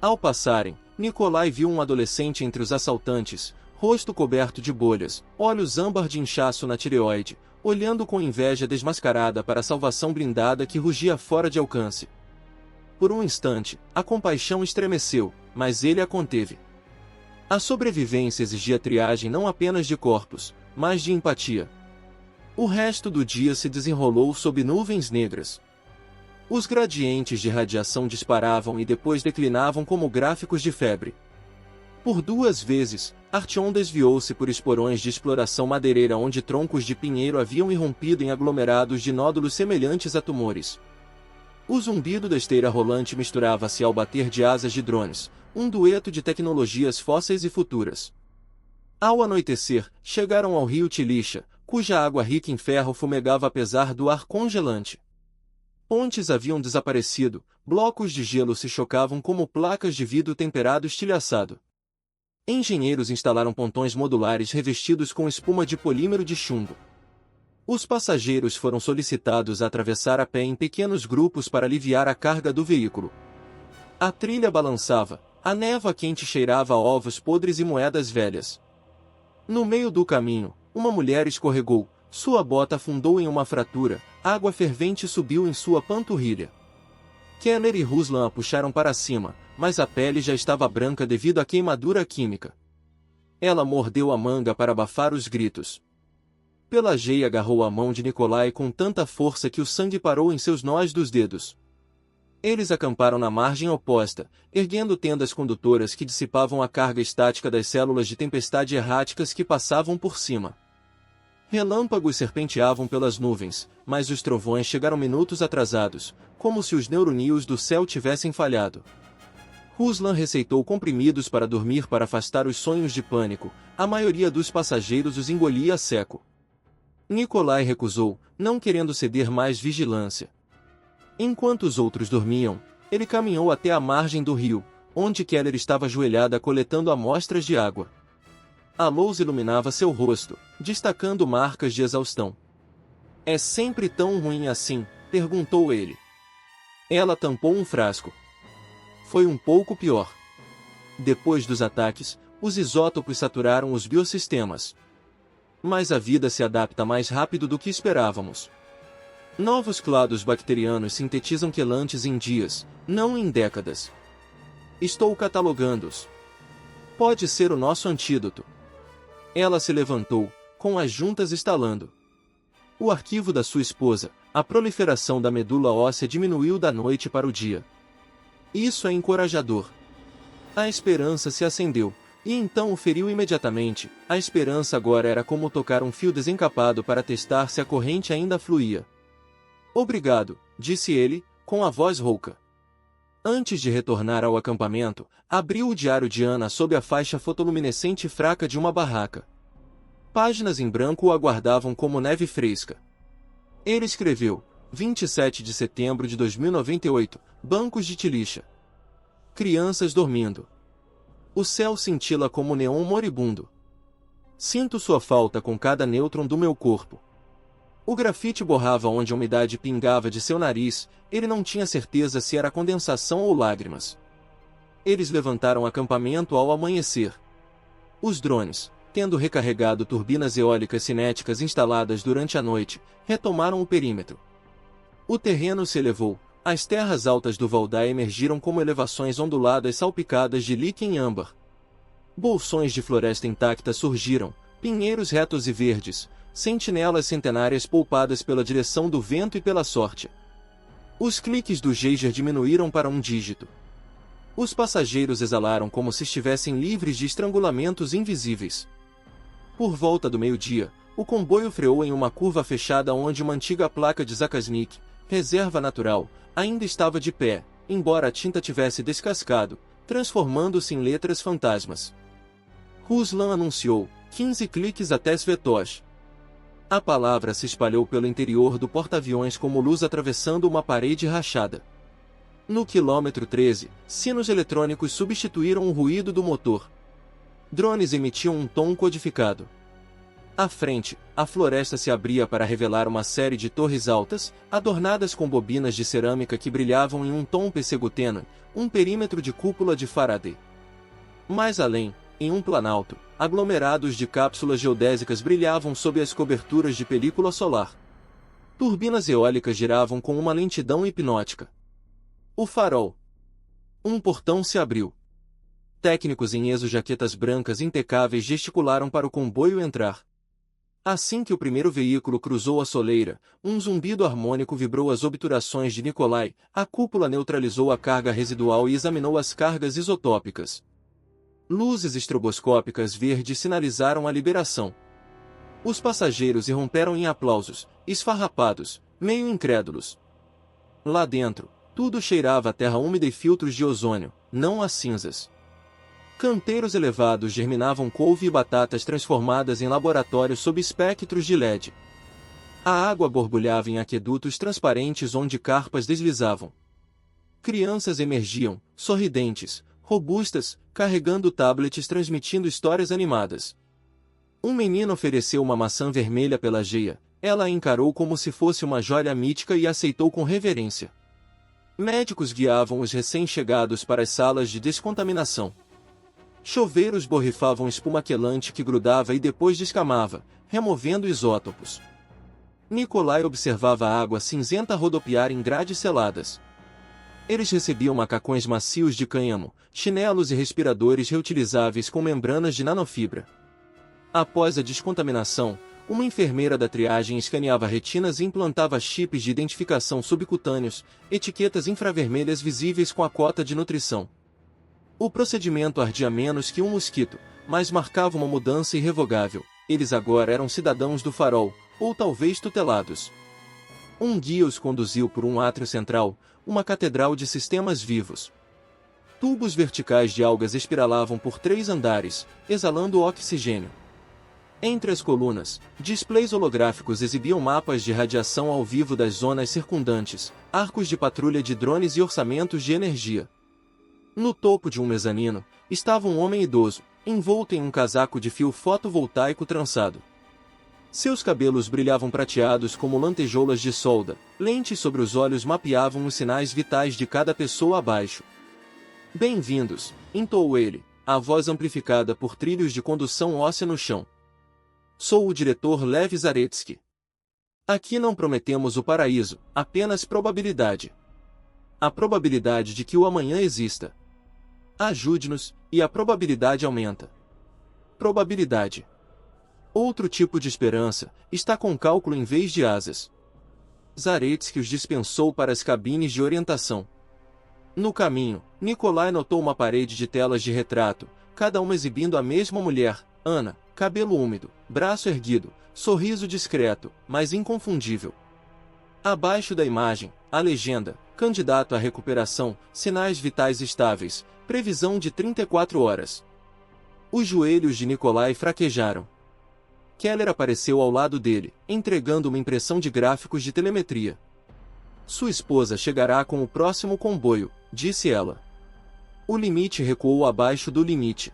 Ao passarem, Nikolai viu um adolescente entre os assaltantes, rosto coberto de bolhas, olhos âmbar de inchaço na tireoide, olhando com inveja desmascarada para a salvação blindada que rugia fora de alcance. Por um instante, a compaixão estremeceu, mas ele a conteve. A sobrevivência exigia triagem não apenas de corpos, mas de empatia. O resto do dia se desenrolou sob nuvens negras. Os gradientes de radiação disparavam e depois declinavam como gráficos de febre. Por 2 vezes, Artyom desviou-se por esporões de exploração madeireira onde troncos de pinheiro haviam irrompido em aglomerados de nódulos semelhantes a tumores. O zumbido da esteira rolante misturava-se ao bater de asas de drones, um dueto de tecnologias fósseis e futuras. Ao anoitecer, chegaram ao rio Tilisha, cuja água rica em ferro fumegava apesar do ar congelante. Pontes haviam desaparecido, blocos de gelo se chocavam como placas de vidro temperado estilhaçado. Engenheiros instalaram pontões modulares revestidos com espuma de polímero de chumbo. Os passageiros foram solicitados a atravessar a pé em pequenos grupos para aliviar a carga do veículo. A trilha balançava, a névoa quente cheirava a ovos podres e moedas velhas. No meio do caminho, uma mulher escorregou, sua bota afundou em uma fratura, água fervente subiu em sua panturrilha. Keller e Ruslan a puxaram para cima, mas a pele já estava branca devido à queimadura química. Ela mordeu a manga para abafar os gritos. Pelageia agarrou a mão de Nikolai com tanta força que o sangue parou em seus nós dos dedos. Eles acamparam na margem oposta, erguendo tendas condutoras que dissipavam a carga estática das células de tempestade erráticas que passavam por cima. Relâmpagos serpenteavam pelas nuvens, mas os trovões chegaram minutos atrasados, como se os neurônios do céu tivessem falhado. Ruslan receitou comprimidos para dormir para afastar os sonhos de pânico, a maioria dos passageiros os engolia a seco. Nikolai recusou, não querendo ceder mais vigilância. Enquanto os outros dormiam, ele caminhou até a margem do rio, onde Keller estava ajoelhada coletando amostras de água. A luz iluminava seu rosto, destacando marcas de exaustão. "É sempre tão ruim assim?" perguntou ele. Ela tampou um frasco. "Foi um pouco pior. Depois dos ataques, os isótopos saturaram os biosistemas. Mas a vida se adapta mais rápido do que esperávamos. Novos clados bacterianos sintetizam quelantes em dias, não em décadas. Estou catalogando-os. Pode ser o nosso antídoto." Ela se levantou, com as juntas estalando. O arquivo da sua esposa, a proliferação da medula óssea diminuiu da noite para o dia. Isso é encorajador. A esperança se acendeu, E então o feriu imediatamente. A esperança agora era como tocar um fio desencapado para testar se a corrente ainda fluía. Obrigado, disse ele, com a voz rouca. Antes de retornar ao acampamento, abriu o diário de Ana sob a faixa fotoluminescente fraca de uma barraca. Páginas em branco o aguardavam como neve fresca. Ele escreveu, 27 de setembro de 2098, bancos de tilicha. Crianças dormindo. O céu cintila como neon moribundo. Sinto sua falta com cada nêutron do meu corpo. O grafite borrava onde a umidade pingava de seu nariz, ele não tinha certeza se era condensação ou lágrimas. Eles levantaram acampamento ao amanhecer. Os drones, tendo recarregado turbinas eólicas cinéticas instaladas durante a noite, retomaram o perímetro. O terreno se elevou, as terras altas do Valdai emergiram como elevações onduladas salpicadas de líquen âmbar. Bolsões de floresta intacta surgiram, pinheiros retos e verdes, sentinelas centenárias poupadas pela direção do vento e pela sorte. Os cliques do geiger diminuíram para um dígito. Os passageiros exalaram como se estivessem livres de estrangulamentos invisíveis. Por volta do meio-dia, o comboio freou em uma curva fechada onde uma antiga placa de Zakasnik, reserva natural, ainda estava de pé, embora a tinta tivesse descascado, transformando-se em letras fantasmas. Ruslan anunciou, 15 cliques até Svetosh. A palavra se espalhou pelo interior do porta-aviões como luz atravessando uma parede rachada. No quilômetro 13, sinos eletrônicos substituíram o ruído do motor. Drones emitiam um tom codificado. À frente, a floresta se abria para revelar uma série de torres altas, adornadas com bobinas de cerâmica que brilhavam em um tom pêssego tênue, um perímetro de cúpula de Faraday. Mais além, em um planalto, aglomerados de cápsulas geodésicas brilhavam sob as coberturas de película solar. Turbinas eólicas giravam com uma lentidão hipnótica. O farol. Um portão se abriu. Técnicos em exojaquetas brancas impecáveis gesticularam para o comboio entrar. Assim que o primeiro veículo cruzou a soleira, um zumbido harmônico vibrou as obturações de Nikolai, a cúpula neutralizou a carga residual e examinou as cargas isotópicas. Luzes estroboscópicas verdes sinalizaram a liberação. Os passageiros irromperam em aplausos, esfarrapados, meio incrédulos. Lá dentro, tudo cheirava a terra úmida e filtros de ozônio, não a cinzas. Canteiros elevados germinavam couve e batatas transformadas em laboratórios sob espectros de LED. A água borbulhava em aquedutos transparentes onde carpas deslizavam. Crianças emergiam, sorridentes, robustas, carregando tablets transmitindo histórias animadas. Um menino ofereceu uma maçã vermelha pela geia, ela a encarou como se fosse uma joia mítica e aceitou com reverência. Médicos guiavam os recém-chegados para as salas de descontaminação. Choveiros borrifavam espuma quelante que grudava e depois descamava, removendo isótopos. Nikolai observava a água cinzenta rodopiar em grades seladas. Eles recebiam macacões macios de cânhamo, chinelos e respiradores reutilizáveis com membranas de nanofibra. Após a descontaminação, uma enfermeira da triagem escaneava retinas e implantava chips de identificação subcutâneos, etiquetas infravermelhas visíveis com a cota de nutrição. O procedimento ardia menos que um mosquito, mas marcava uma mudança irrevogável. Eles agora eram cidadãos do farol, ou talvez tutelados. Um guia os conduziu por um átrio central, uma catedral de sistemas vivos. Tubos verticais de algas espiralavam por 3 andares, exalando oxigênio. Entre as colunas, displays holográficos exibiam mapas de radiação ao vivo das zonas circundantes, arcos de patrulha de drones e orçamentos de energia. No topo de um mezanino, estava um homem idoso, envolto em um casaco de fio fotovoltaico trançado. Seus cabelos brilhavam prateados como lantejoulas de solda, lentes sobre os olhos mapeavam os sinais vitais de cada pessoa abaixo. Bem-vindos, entoou ele, a voz amplificada por trilhos de condução óssea no chão. Sou o diretor Lev Zaretsky. Aqui não prometemos o paraíso, apenas probabilidade. A probabilidade de que o amanhã exista. Ajude-nos, e a probabilidade aumenta. Probabilidade. Outro tipo de esperança, está com cálculo em vez de asas. Zaretsky os dispensou para as cabines de orientação. No caminho, Nikolai notou uma parede de telas de retrato, cada uma exibindo a mesma mulher, Ana, cabelo úmido, braço erguido, sorriso discreto, mas inconfundível. Abaixo da imagem, a legenda: candidato à recuperação, sinais vitais estáveis, previsão de 34 horas. Os joelhos de Nikolai fraquejaram. Keller apareceu ao lado dele, entregando uma impressão de gráficos de telemetria. Sua esposa chegará com o próximo comboio, disse ela. O limite recuou abaixo do limite.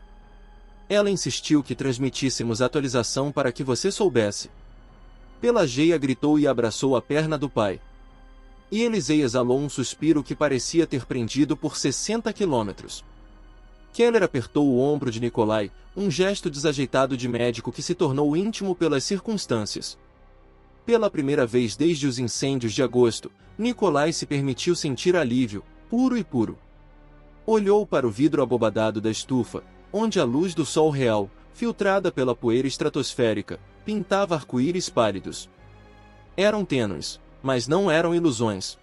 Ela insistiu que transmitíssemos a atualização para que você soubesse. Pelageia gritou e abraçou a perna do pai. E Elisei exalou um suspiro que parecia ter prendido por 60 quilômetros. Keller apertou o ombro de Nikolai, um gesto desajeitado de médico que se tornou íntimo pelas circunstâncias. Pela primeira vez desde os incêndios de agosto, Nikolai se permitiu sentir alívio, puro e puro. Olhou para o vidro abobadado da estufa, onde a luz do sol real, filtrada pela poeira estratosférica, pintava arco-íris pálidos. Eram tênues, mas não eram ilusões.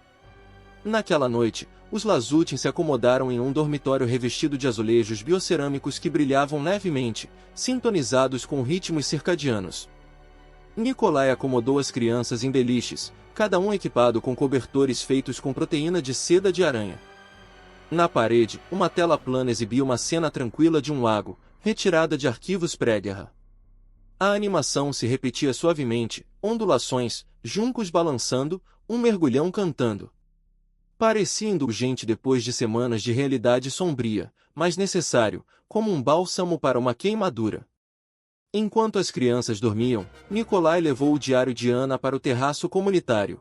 Naquela noite, os Lazutin se acomodaram em um dormitório revestido de azulejos biocerâmicos que brilhavam levemente, sintonizados com ritmos circadianos. Nikolai acomodou as crianças em beliches, cada um equipado com cobertores feitos com proteína de seda de aranha. Na parede, uma tela plana exibia uma cena tranquila de um lago, retirada de arquivos pré-guerra. A animação se repetia suavemente, ondulações, juncos balançando, um mergulhão cantando. Parecia indulgente depois de semanas de realidade sombria, mas necessário, como um bálsamo para uma queimadura. Enquanto as crianças dormiam, Nikolai levou o diário de Ana para o terraço comunitário.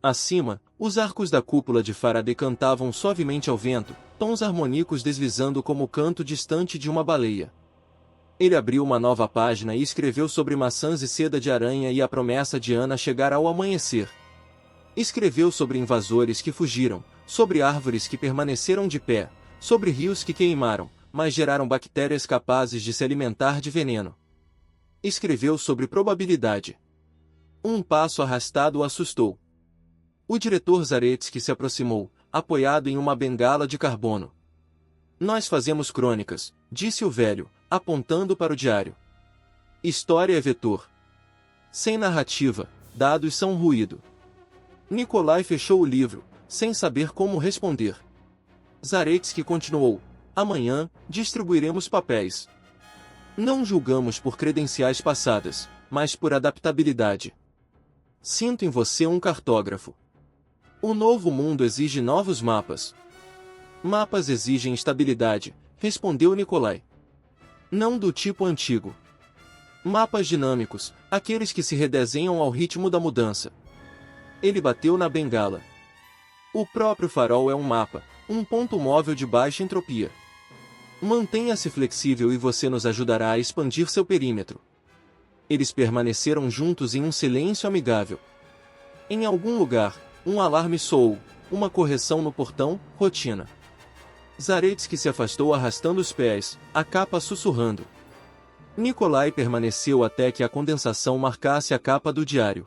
Acima, os arcos da cúpula de Faraday cantavam suavemente ao vento, tons harmônicos deslizando como o canto distante de uma baleia. Ele abriu uma nova página e escreveu sobre maçãs e seda de aranha e a promessa de Ana chegar ao amanhecer. Escreveu sobre invasores que fugiram, sobre árvores que permaneceram de pé, sobre rios que queimaram, mas geraram bactérias capazes de se alimentar de veneno. Escreveu sobre probabilidade. Um passo arrastado o assustou. O diretor Zaretsky se aproximou, apoiado em uma bengala de carbono. Nós fazemos crônicas, disse o velho, apontando para o diário. História é vetor. Sem narrativa, dados são ruído. Nikolai fechou o livro, sem saber como responder. Zaretsky continuou. Amanhã, distribuiremos papéis. Não julgamos por credenciais passadas, mas por adaptabilidade. Sinto em você um cartógrafo. O novo mundo exige novos mapas. Mapas exigem estabilidade, respondeu Nikolai. Não do tipo antigo. Mapas dinâmicos, aqueles que se redesenham ao ritmo da mudança. Ele bateu na bengala. O próprio farol é um mapa, um ponto móvel de baixa entropia. Mantenha-se flexível e você nos ajudará a expandir seu perímetro. Eles permaneceram juntos em um silêncio amigável. Em algum lugar, um alarme soou, uma correção no portão, rotina. Zaretsky se afastou arrastando os pés, a capa sussurrando. Nikolai permaneceu até que a condensação marcasse a capa do diário.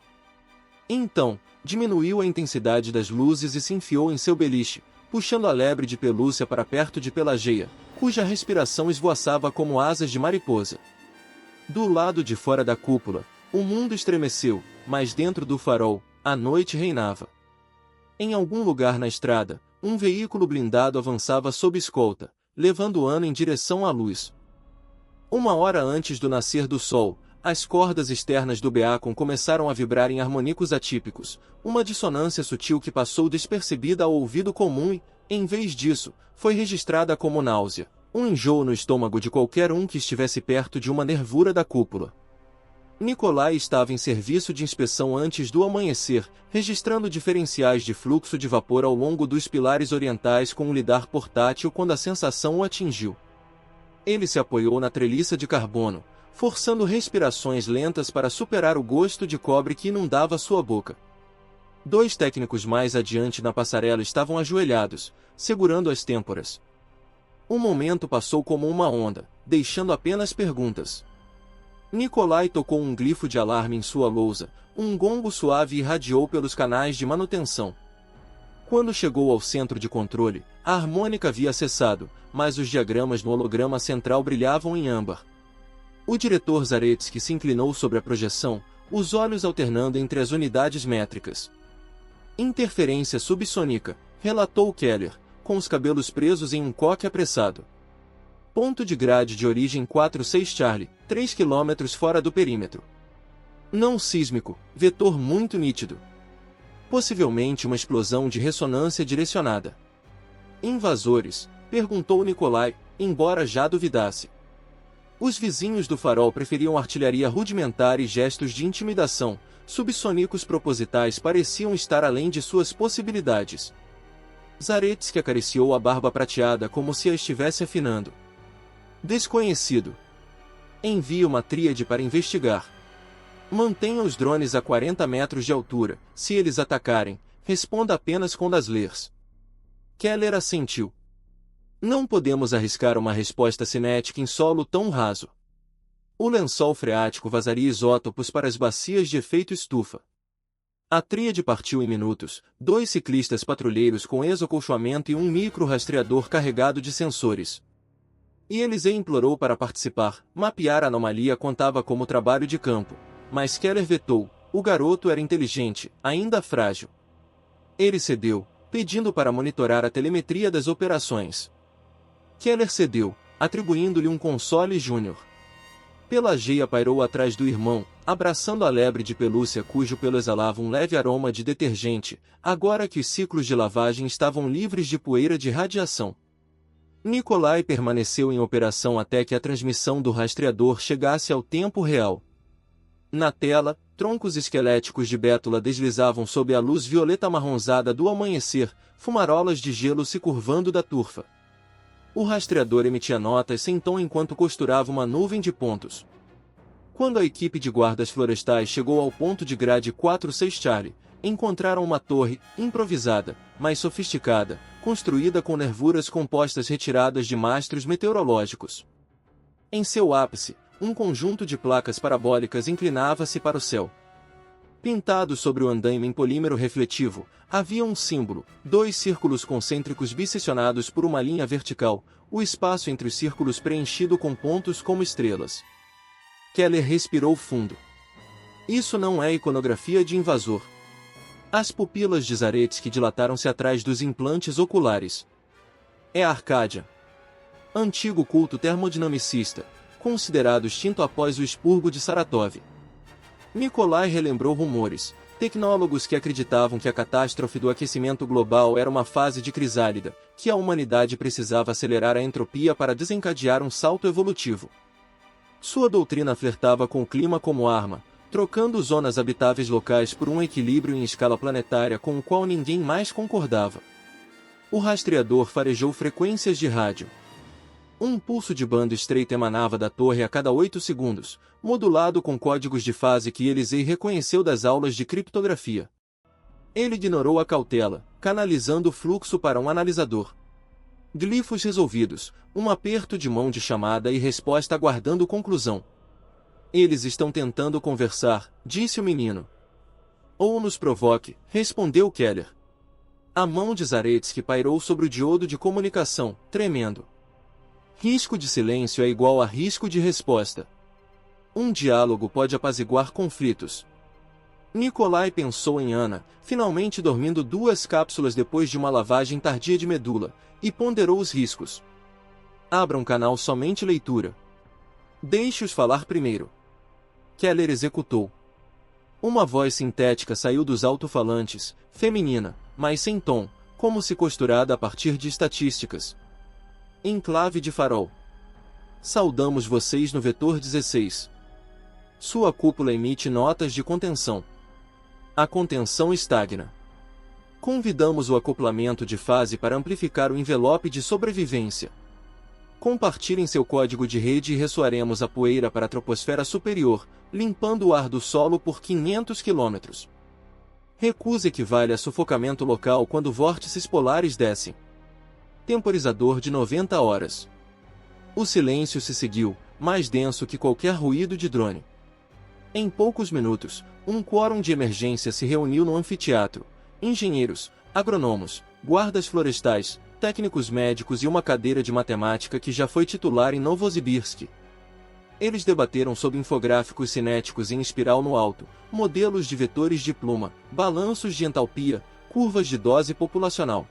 Então, diminuiu a intensidade das luzes e se enfiou em seu beliche, puxando a lebre de pelúcia para perto de Pelageia, cuja respiração esvoaçava como asas de mariposa. Do lado de fora da cúpula, o mundo estremeceu, mas dentro do farol, a noite reinava. Em algum lugar na estrada, um veículo blindado avançava sob escolta, levando Ana em direção à luz. Uma hora antes do nascer do sol, as cordas externas do beacon começaram a vibrar em harmônicos atípicos, uma dissonância sutil que passou despercebida ao ouvido comum e, em vez disso, foi registrada como náusea, um enjoo no estômago de qualquer um que estivesse perto de uma nervura da cúpula. Nikolai estava em serviço de inspeção antes do amanhecer, registrando diferenciais de fluxo de vapor ao longo dos pilares orientais com um lidar portátil quando a sensação o atingiu. Ele se apoiou na treliça de carbono, forçando respirações lentas para superar o gosto de cobre que inundava sua boca. Dois técnicos mais adiante na passarela estavam ajoelhados, segurando as têmporas. O momento passou como uma onda, deixando apenas perguntas. Nikolai tocou um glifo de alarme em sua lousa, um gongo suave irradiou pelos canais de manutenção. Quando chegou ao centro de controle, a harmônica havia cessado, mas os diagramas no holograma central brilhavam em âmbar. O diretor Zaretsky se inclinou sobre a projeção, os olhos alternando entre as unidades métricas. Interferência subsônica, relatou Keller, com os cabelos presos em um coque apressado. Ponto de grade de origem 46 Charlie, 3 km fora do perímetro. Não sísmico, vetor muito nítido. Possivelmente uma explosão de ressonância direcionada. Invasores? Perguntou Nikolai, embora já duvidasse. Os vizinhos do farol preferiam artilharia rudimentar e gestos de intimidação. Subsônicos propositais pareciam estar além de suas possibilidades. Zaretsky acariciou a barba prateada como se a estivesse afinando. Desconhecido. Envie uma tríade para investigar. Mantenha os drones a 40 metros de altura. Se eles atacarem, responda apenas com Daslers. Keller assentiu. Não podemos arriscar uma resposta cinética em solo tão raso. O lençol freático vazaria isótopos para as bacias de efeito estufa. A tríade partiu em minutos, 2 ciclistas patrulheiros com exocolchoamento e um micro-rastreador carregado de sensores. E Elise implorou para participar. Mapear a anomalia contava como trabalho de campo. Mas Keller vetou. O garoto era inteligente, ainda frágil. Ele cedeu, pedindo para monitorar a telemetria das operações. Keller cedeu, atribuindo-lhe um console júnior. Pelageia pairou atrás do irmão, abraçando a lebre de pelúcia cujo pelo exalava um leve aroma de detergente, agora que os ciclos de lavagem estavam livres de poeira de radiação. Nikolai permaneceu em operação até que a transmissão do rastreador chegasse ao tempo real. Na tela, troncos esqueléticos de bétula deslizavam sob a luz violeta amarronzada do amanhecer, fumarolas de gelo se curvando da turfa. O rastreador emitia notas sem tom enquanto costurava uma nuvem de pontos. Quando a equipe de guardas florestais chegou ao ponto de grade 46 Charlie, encontraram uma torre, improvisada, mas sofisticada, construída com nervuras compostas retiradas de mastros meteorológicos. Em seu ápice, um conjunto de placas parabólicas inclinava-se para o céu. Pintado sobre o andaime em polímero refletivo, havia um símbolo, 2 círculos concêntricos bisseccionados por uma linha vertical, o espaço entre os círculos preenchido com pontos como estrelas. Keller respirou fundo. Isso não é iconografia de invasor. As pupilas de Zaretsky dilataram-se atrás dos implantes oculares. É a Arcádia. Antigo culto termodinamicista, considerado extinto após o expurgo de Saratov. Nikolai relembrou rumores, tecnólogos que acreditavam que a catástrofe do aquecimento global era uma fase de crisálida, que a humanidade precisava acelerar a entropia para desencadear um salto evolutivo. Sua doutrina flertava com o clima como arma, trocando zonas habitáveis locais por um equilíbrio em escala planetária com o qual ninguém mais concordava. O rastreador farejou frequências de rádio. Um pulso de banda estreita emanava da torre a cada 8 segundos, modulado com códigos de fase que Elise reconheceu das aulas de criptografia. Ele ignorou a cautela, canalizando o fluxo para um analisador. Glifos resolvidos, um aperto de mão de chamada e resposta aguardando conclusão. Eles estão tentando conversar, disse o menino. Ou nos provoque, respondeu Keller. A mão de Zaretsky pairou sobre o diodo de comunicação, tremendo. Risco de silêncio é igual a risco de resposta. Um diálogo pode apaziguar conflitos. Nikolai pensou em Anna, finalmente dormindo 2 cápsulas depois de uma lavagem tardia de medula, e ponderou os riscos. Abra um canal somente leitura. Deixe-os falar primeiro. Keller executou. Uma voz sintética saiu dos alto-falantes, feminina, mas sem tom, como se costurada a partir de estatísticas. Enclave de farol. Saudamos vocês no vetor 16. Sua cúpula emite notas de contenção. A contenção estagna. Convidamos o acoplamento de fase para amplificar o envelope de sobrevivência. Compartilhem seu código de rede e ressoaremos a poeira para a troposfera superior, limpando o ar do solo por 500 km. Recusa equivale a sufocamento local quando vórtices polares descem. Temporizador de 90 horas. O silêncio se seguiu, mais denso que qualquer ruído de drone. Em poucos minutos, um quórum de emergência se reuniu no anfiteatro, engenheiros, agrônomos, guardas florestais, técnicos médicos e uma cadeira de matemática que já foi titular em Novosibirsk. Eles debateram sobre infográficos cinéticos em espiral no alto, modelos de vetores de pluma, balanços de entalpia, curvas de dose populacional.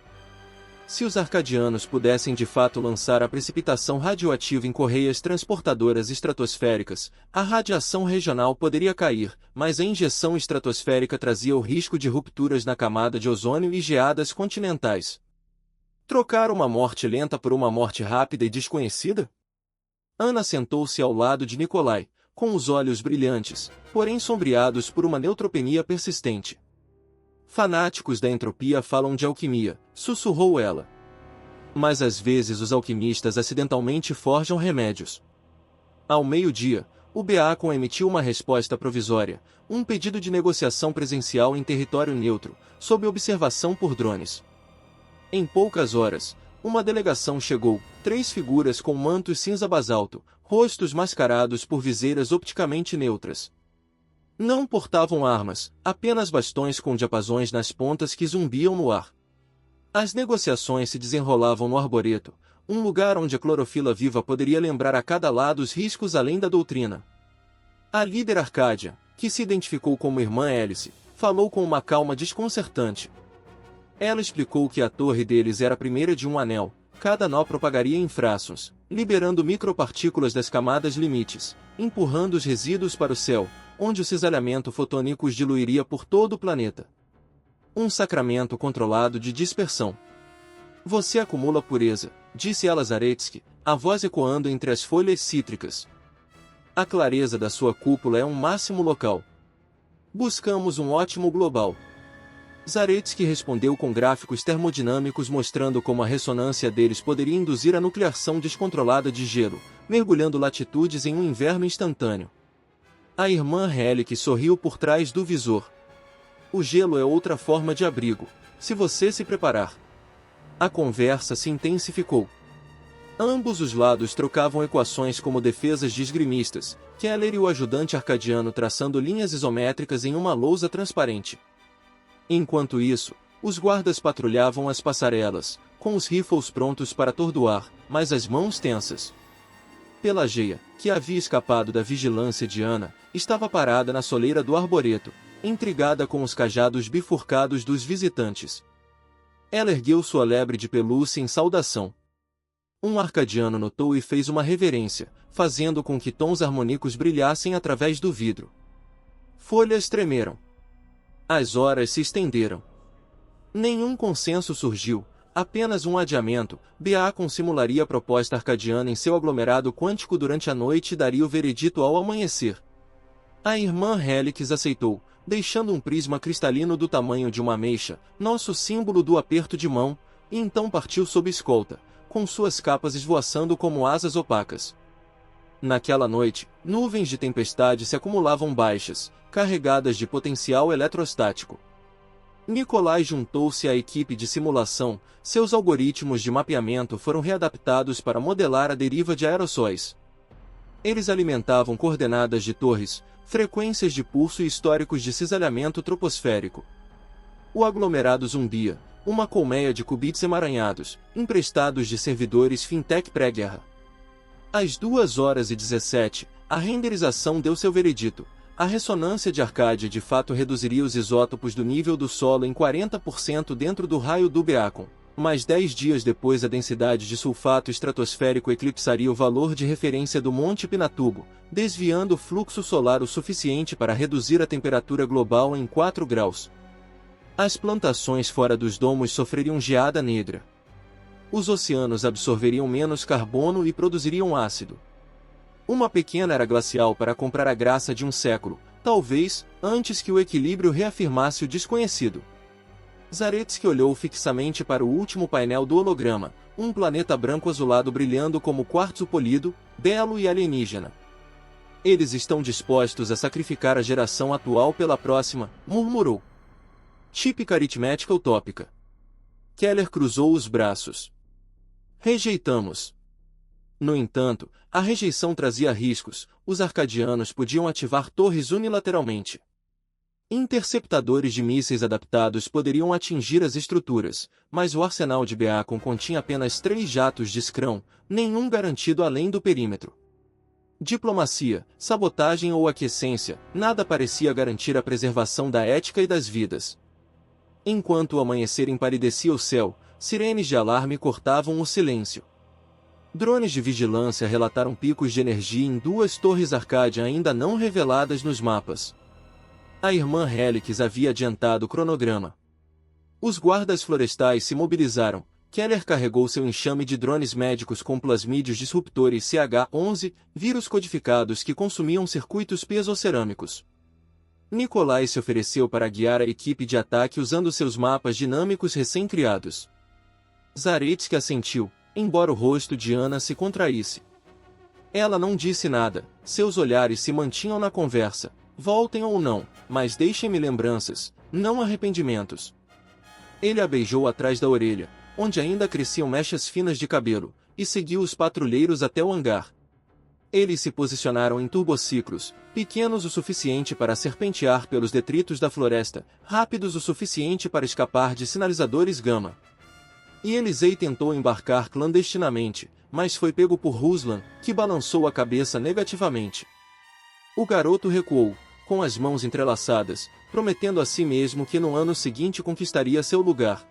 Se os arcadianos pudessem de fato lançar a precipitação radioativa em correias transportadoras estratosféricas, a radiação regional poderia cair, mas a injeção estratosférica trazia o risco de rupturas na camada de ozônio e geadas continentais. Trocar uma morte lenta por uma morte rápida e desconhecida? Ana sentou-se ao lado de Nikolai, com os olhos brilhantes, porém sombreados por uma neutropenia persistente. Fanáticos da entropia falam de alquimia, sussurrou ela. Mas às vezes os alquimistas acidentalmente forjam remédios. Ao meio-dia, o Beacon emitiu uma resposta provisória, um pedido de negociação presencial em território neutro, sob observação por drones. Em poucas horas, uma delegação chegou, 3 figuras com mantos cinza basalto, rostos mascarados por viseiras opticamente neutras. Não portavam armas, apenas bastões com diapasões nas pontas que zumbiam no ar. As negociações se desenrolavam no arboreto, um lugar onde a clorofila viva poderia lembrar a cada lado os riscos além da doutrina. A líder Arcádia, que se identificou como Irmã Hélice, falou com uma calma desconcertante. Ela explicou que a torre deles era a primeira de um anel, cada nó propagaria infrações, liberando micropartículas das camadas limites, empurrando os resíduos para o céu, onde o cisalhamento fotônico os diluiria por todo o planeta. Um sacramento controlado de dispersão. Você acumula pureza, disse ela a Zaretsky, a voz ecoando entre as folhas cítricas. A clareza da sua cúpula é um máximo local. Buscamos um ótimo global. Zaretsky respondeu com gráficos termodinâmicos mostrando como a ressonância deles poderia induzir a nucleação descontrolada de gelo, mergulhando latitudes em um inverno instantâneo. A irmã Helic sorriu por trás do visor. O gelo é outra forma de abrigo, se você se preparar. A conversa se intensificou. Ambos os lados trocavam equações como defesas de esgrimistas, Keller e o ajudante arcadiano traçando linhas isométricas em uma lousa transparente. Enquanto isso, os guardas patrulhavam as passarelas, com os rifles prontos para atordoar, mas as mãos tensas. Pelageia, que havia escapado da vigilância de Ana, estava parada na soleira do arboreto, intrigada com os cajados bifurcados dos visitantes. Ela ergueu sua lebre de pelúcia em saudação. Um arcadiano notou e fez uma reverência, fazendo com que tons harmônicos brilhassem através do vidro. Folhas tremeram. As horas se estenderam. Nenhum consenso surgiu, apenas um adiamento. Beacon simularia a proposta arcadiana em seu aglomerado quântico durante a noite e daria o veredito ao amanhecer. A irmã Helix aceitou, deixando um prisma cristalino do tamanho de uma ameixa, nosso símbolo do aperto de mão, e então partiu sob escolta, com suas capas esvoaçando como asas opacas. Naquela noite, nuvens de tempestade se acumulavam baixas, carregadas de potencial eletrostático. Nikolai juntou-se à equipe de simulação, seus algoritmos de mapeamento foram readaptados para modelar a deriva de aerossóis. Eles alimentavam coordenadas de torres, frequências de pulso e históricos de cisalhamento troposférico. O aglomerado zumbia, uma colmeia de qubits emaranhados, emprestados de servidores fintech pré-guerra. Às 2h17, a renderização deu seu veredito. A ressonância de Arcádia de fato reduziria os isótopos do nível do solo em 40% dentro do raio do Beacon, mas 10 dias depois a densidade de sulfato estratosférico eclipsaria o valor de referência do Monte Pinatubo, desviando o fluxo solar o suficiente para reduzir a temperatura global em 4 graus. As plantações fora dos domos sofreriam geada negra. Os oceanos absorveriam menos carbono e produziriam ácido. Uma pequena era glacial para comprar a graça de um século, talvez, antes que o equilíbrio reafirmasse o desconhecido. Zaretsky olhou fixamente para o último painel do holograma, um planeta branco-azulado brilhando como quartzo polido, belo e alienígena. Eles estão dispostos a sacrificar a geração atual pela próxima, murmurou. Típica aritmética utópica. Keller cruzou os braços. Rejeitamos. No entanto, a rejeição trazia riscos. Os arcadianos podiam ativar torres unilateralmente. Interceptadores de mísseis adaptados poderiam atingir as estruturas, mas o arsenal de Beacon continha apenas 3 jatos de Scrum, nenhum garantido além do perímetro. Diplomacia, sabotagem ou aquiescência, nada parecia garantir a preservação da ética e das vidas. Enquanto o amanhecer empalidecia o céu, sirenes de alarme cortavam o silêncio. Drones de vigilância relataram picos de energia em 2 torres Arcádia ainda não reveladas nos mapas. A irmã Helix havia adiantado o cronograma. Os guardas florestais se mobilizaram. Keller carregou seu enxame de drones médicos com plasmídeos disruptores CH-11, vírus codificados que consumiam circuitos piezocerâmicos. Nikolai se ofereceu para guiar a equipe de ataque usando seus mapas dinâmicos recém-criados. Zaretsky assentiu, embora o rosto de Ana se contraísse. Ela não disse nada, seus olhares se mantinham na conversa. Voltem ou não, mas deixem-me lembranças, não arrependimentos. Ele a beijou atrás da orelha, onde ainda cresciam mechas finas de cabelo, e seguiu os patrulheiros até o hangar. Eles se posicionaram em turbociclos, pequenos o suficiente para serpentear pelos detritos da floresta, rápidos o suficiente para escapar de sinalizadores gama. E Elisei tentou embarcar clandestinamente, mas foi pego por Ruslan, que balançou a cabeça negativamente. O garoto recuou, com as mãos entrelaçadas, prometendo a si mesmo que no ano seguinte conquistaria seu lugar.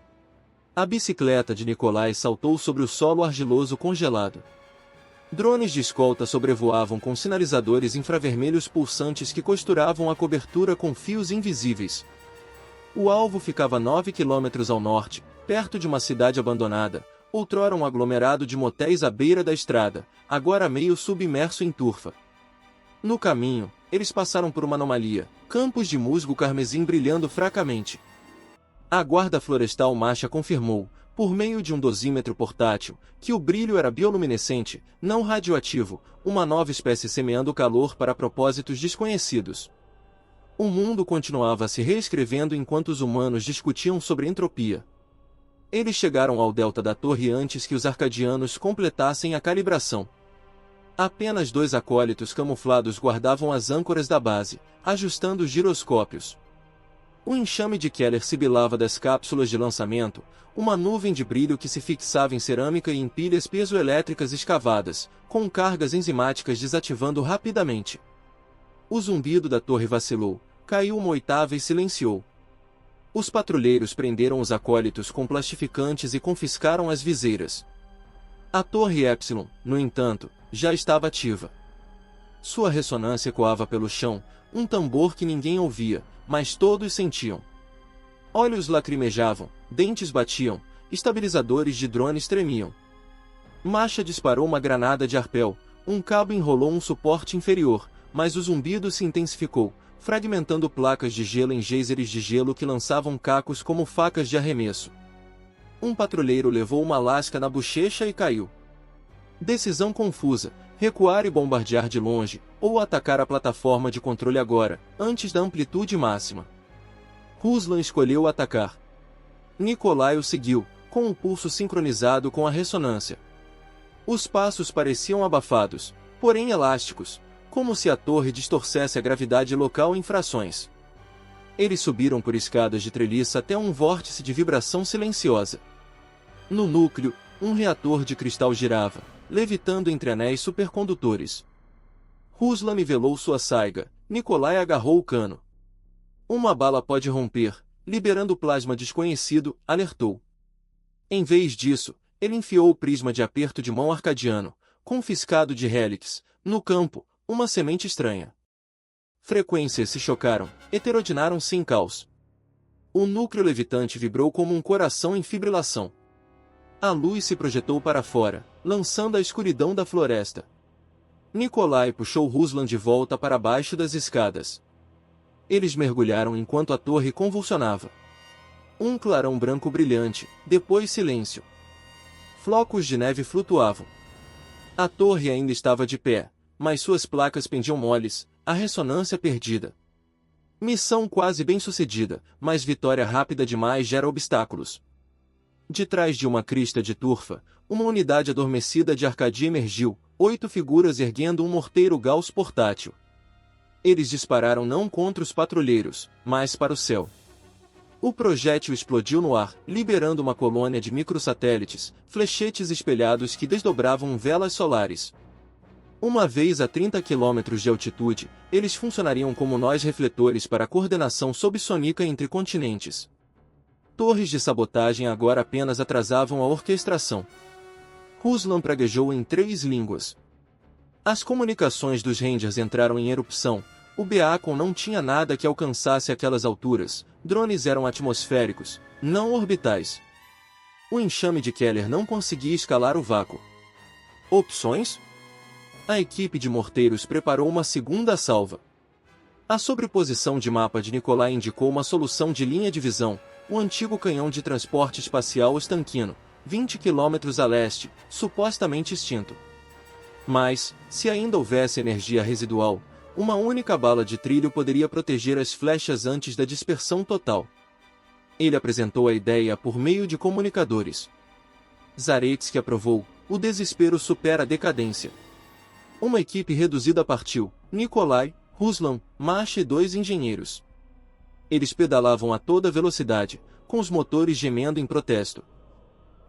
A bicicleta de Nikolai saltou sobre o solo argiloso congelado. Drones de escolta sobrevoavam com sinalizadores infravermelhos pulsantes que costuravam a cobertura com fios invisíveis. O alvo ficava 9 quilômetros ao norte, perto de uma cidade abandonada, outrora um aglomerado de motéis à beira da estrada, agora meio submerso em turfa. No caminho, eles passaram por uma anomalia, campos de musgo carmesim brilhando fracamente. A guarda florestal Masha confirmou, por meio de um dosímetro portátil, que o brilho era bioluminescente, não radioativo, uma nova espécie semeando calor para propósitos desconhecidos. O mundo continuava se reescrevendo enquanto os humanos discutiam sobre entropia. Eles chegaram ao delta da torre antes que os arcadianos completassem a calibração. Apenas 2 acólitos camuflados guardavam as âncoras da base, ajustando os giroscópios. O enxame de Keller sibilava das cápsulas de lançamento, uma nuvem de brilho que se fixava em cerâmica e em pilhas piezoelétricas escavadas, com cargas enzimáticas desativando rapidamente. O zumbido da torre vacilou, caiu uma oitava e silenciou. Os patrulheiros prenderam os acólitos com plastificantes e confiscaram as viseiras. A torre Epsilon, no entanto, já estava ativa. Sua ressonância ecoava pelo chão, um tambor que ninguém ouvia, mas todos sentiam. Olhos lacrimejavam, dentes batiam, estabilizadores de drones tremiam. Masha disparou uma granada de arpel, um cabo enrolou um suporte inferior, mas o zumbido se intensificou, fragmentando placas de gelo em geysers de gelo que lançavam cacos como facas de arremesso. Um patrulheiro levou uma lasca na bochecha e caiu. Decisão confusa, recuar e bombardear de longe, ou atacar a plataforma de controle agora, antes da amplitude máxima. Ruslan escolheu atacar. Nikolai o seguiu, com o pulso sincronizado com a ressonância. Os passos pareciam abafados, porém elásticos, como se a torre distorcesse a gravidade local em frações. Eles subiram por escadas de treliça até um vórtice de vibração silenciosa. No núcleo, um reator de cristal girava, levitando entre anéis supercondutores. Ruslan nivelou sua saiga, Nikolai agarrou o cano. Uma bala pode romper, liberando plasma desconhecido, alertou. Em vez disso, ele enfiou o prisma de aperto de mão arcadiano, confiscado de Helix, no campo, uma semente estranha. Frequências se chocaram, heterodinaram-se em caos. O núcleo levitante vibrou como um coração em fibrilação. A luz se projetou para fora, lançando a escuridão da floresta. Nikolai puxou Ruslan de volta para baixo das escadas. Eles mergulharam enquanto a torre convulsionava. Um clarão branco brilhante, depois silêncio. Flocos de neve flutuavam. A torre ainda estava de pé, mas suas placas pendiam moles, a ressonância perdida. Missão quase bem-sucedida, mas vitória rápida demais gera obstáculos. De trás de uma crista de turfa, uma unidade adormecida de Arcadia emergiu, 8 figuras erguendo um morteiro Gauss portátil. Eles dispararam não contra os patrulheiros, mas para o céu. O projétil explodiu no ar, liberando uma colônia de microsatélites, flechetes espelhados que desdobravam velas solares. Uma vez a 30 km de altitude, eles funcionariam como nós refletores para a coordenação subsônica entre continentes. Torres de sabotagem agora apenas atrasavam a orquestração. Ruslan praguejou em 3 línguas. As comunicações dos Rangers entraram em erupção. O Beacon não tinha nada que alcançasse aquelas alturas. Drones eram atmosféricos, não orbitais. O enxame de Keller não conseguia escalar o vácuo. Opções? A equipe de morteiros preparou uma segunda salva. A sobreposição de mapa de Nikolai indicou uma solução de linha de visão, o antigo canhão de transporte espacial Ostankino, 20 km a leste, supostamente extinto. Mas, se ainda houvesse energia residual, uma única bala de trilho poderia proteger as flechas antes da dispersão total. Ele apresentou a ideia por meio de comunicadores. Zaretsky aprovou. O desespero supera a decadência. Uma equipe reduzida partiu: Nikolai, Ruslan, Masha e 2 engenheiros. Eles pedalavam a toda velocidade, com os motores gemendo em protesto.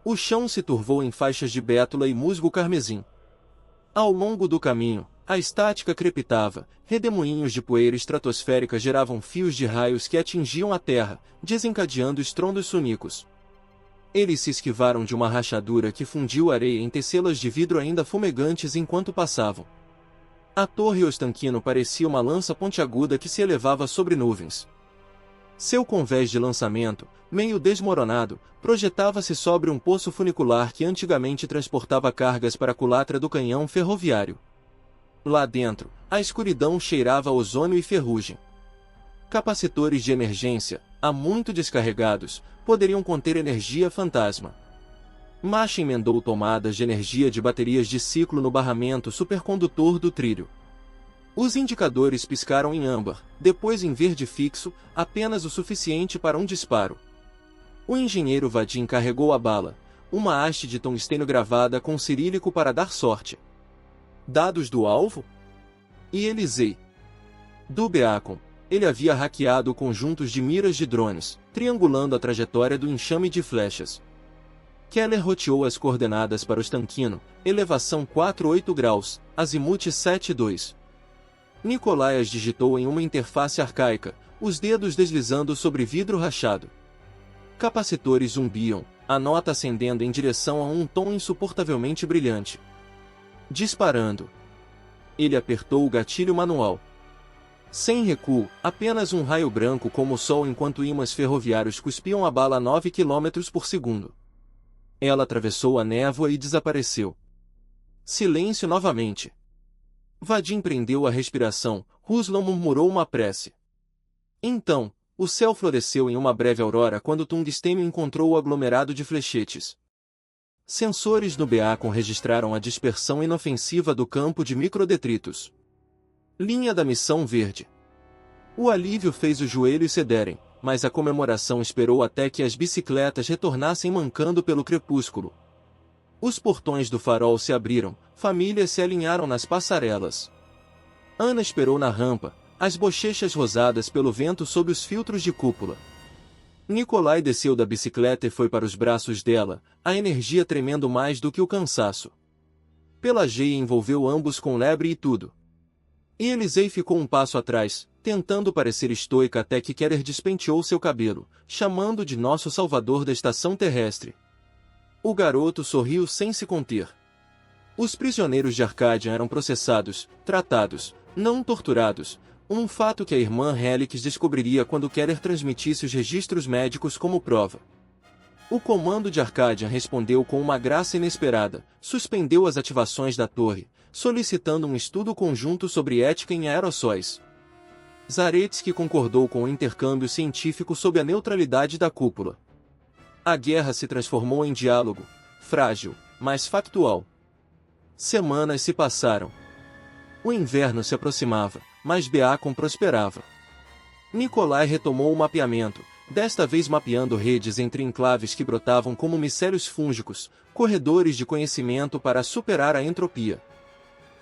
O chão se turvou em faixas de bétula e musgo carmesim. Ao longo do caminho, a estática crepitava, redemoinhos de poeira estratosférica geravam fios de raios que atingiam a terra, desencadeando estrondos sonícos. Eles se esquivaram de uma rachadura que fundiu areia em tecelas de vidro ainda fumegantes enquanto passavam. A torre Ostankino parecia uma lança pontiaguda que se elevava sobre nuvens. Seu convés de lançamento, meio desmoronado, projetava-se sobre um poço funicular que antigamente transportava cargas para a culatra do canhão ferroviário. Lá dentro, a escuridão cheirava a ozônio e ferrugem. Capacitores de emergência, há muito descarregados, poderiam conter energia fantasma. Masha emendou tomadas de energia de baterias de ciclo no barramento supercondutor do trilho. Os indicadores piscaram em âmbar, depois em verde fixo, apenas o suficiente para um disparo. O engenheiro Vadim carregou a bala, uma haste de tungstênio gravada com cirílico para dar sorte. Dados do alvo? E Elisei. Do Beacon, ele havia hackeado conjuntos de miras de drones, triangulando a trajetória do enxame de flechas. Keller roteou as coordenadas para o Ostankino, elevação 48 graus, azimuth 72. Nikolai as digitou em uma interface arcaica, os dedos deslizando sobre vidro rachado. Capacitores zumbiam, a nota ascendendo em direção a um tom insuportavelmente brilhante. Disparando. Ele apertou o gatilho manual. Sem recuo, apenas um raio branco como o sol enquanto ímãs ferroviários cuspiam a bala a 9 km por segundo. Ela atravessou a névoa e desapareceu. Silêncio novamente. Vadim prendeu a respiração, Ruslan murmurou uma prece. Então, o céu floresceu em uma breve aurora quando o tungstênio encontrou o aglomerado de flechetes. Sensores no Beacon registraram a dispersão inofensiva do campo de microdetritos. Linha da missão verde. O alívio fez os joelhos cederem, mas a comemoração esperou até que as bicicletas retornassem mancando pelo crepúsculo. Os portões do farol se abriram, famílias se alinharam nas passarelas. Ana esperou na rampa, as bochechas rosadas pelo vento sob os filtros de cúpula. Nikolai desceu da bicicleta e foi para os braços dela, a energia tremendo mais do que o cansaço. Pelageia envolveu ambos com lebre e tudo. E Elisei ficou um passo atrás, tentando parecer estoica até que Keller despenteou seu cabelo, chamando de nosso salvador da estação terrestre. O garoto sorriu sem se conter. Os prisioneiros de Arcadian eram processados, tratados, não torturados, um fato que a irmã Helix descobriria quando Keller transmitisse os registros médicos como prova. O comando de Arcadian respondeu com uma graça inesperada, suspendeu as ativações da torre, solicitando um estudo conjunto sobre ética em aerossóis. Zaretsky concordou com o intercâmbio científico sob a neutralidade da cúpula. A guerra se transformou em diálogo, frágil, mas factual. Semanas se passaram. O inverno se aproximava, mas Beacon prosperava. Nikolai retomou o mapeamento, desta vez mapeando redes entre enclaves que brotavam como micélios fúngicos, corredores de conhecimento para superar a entropia.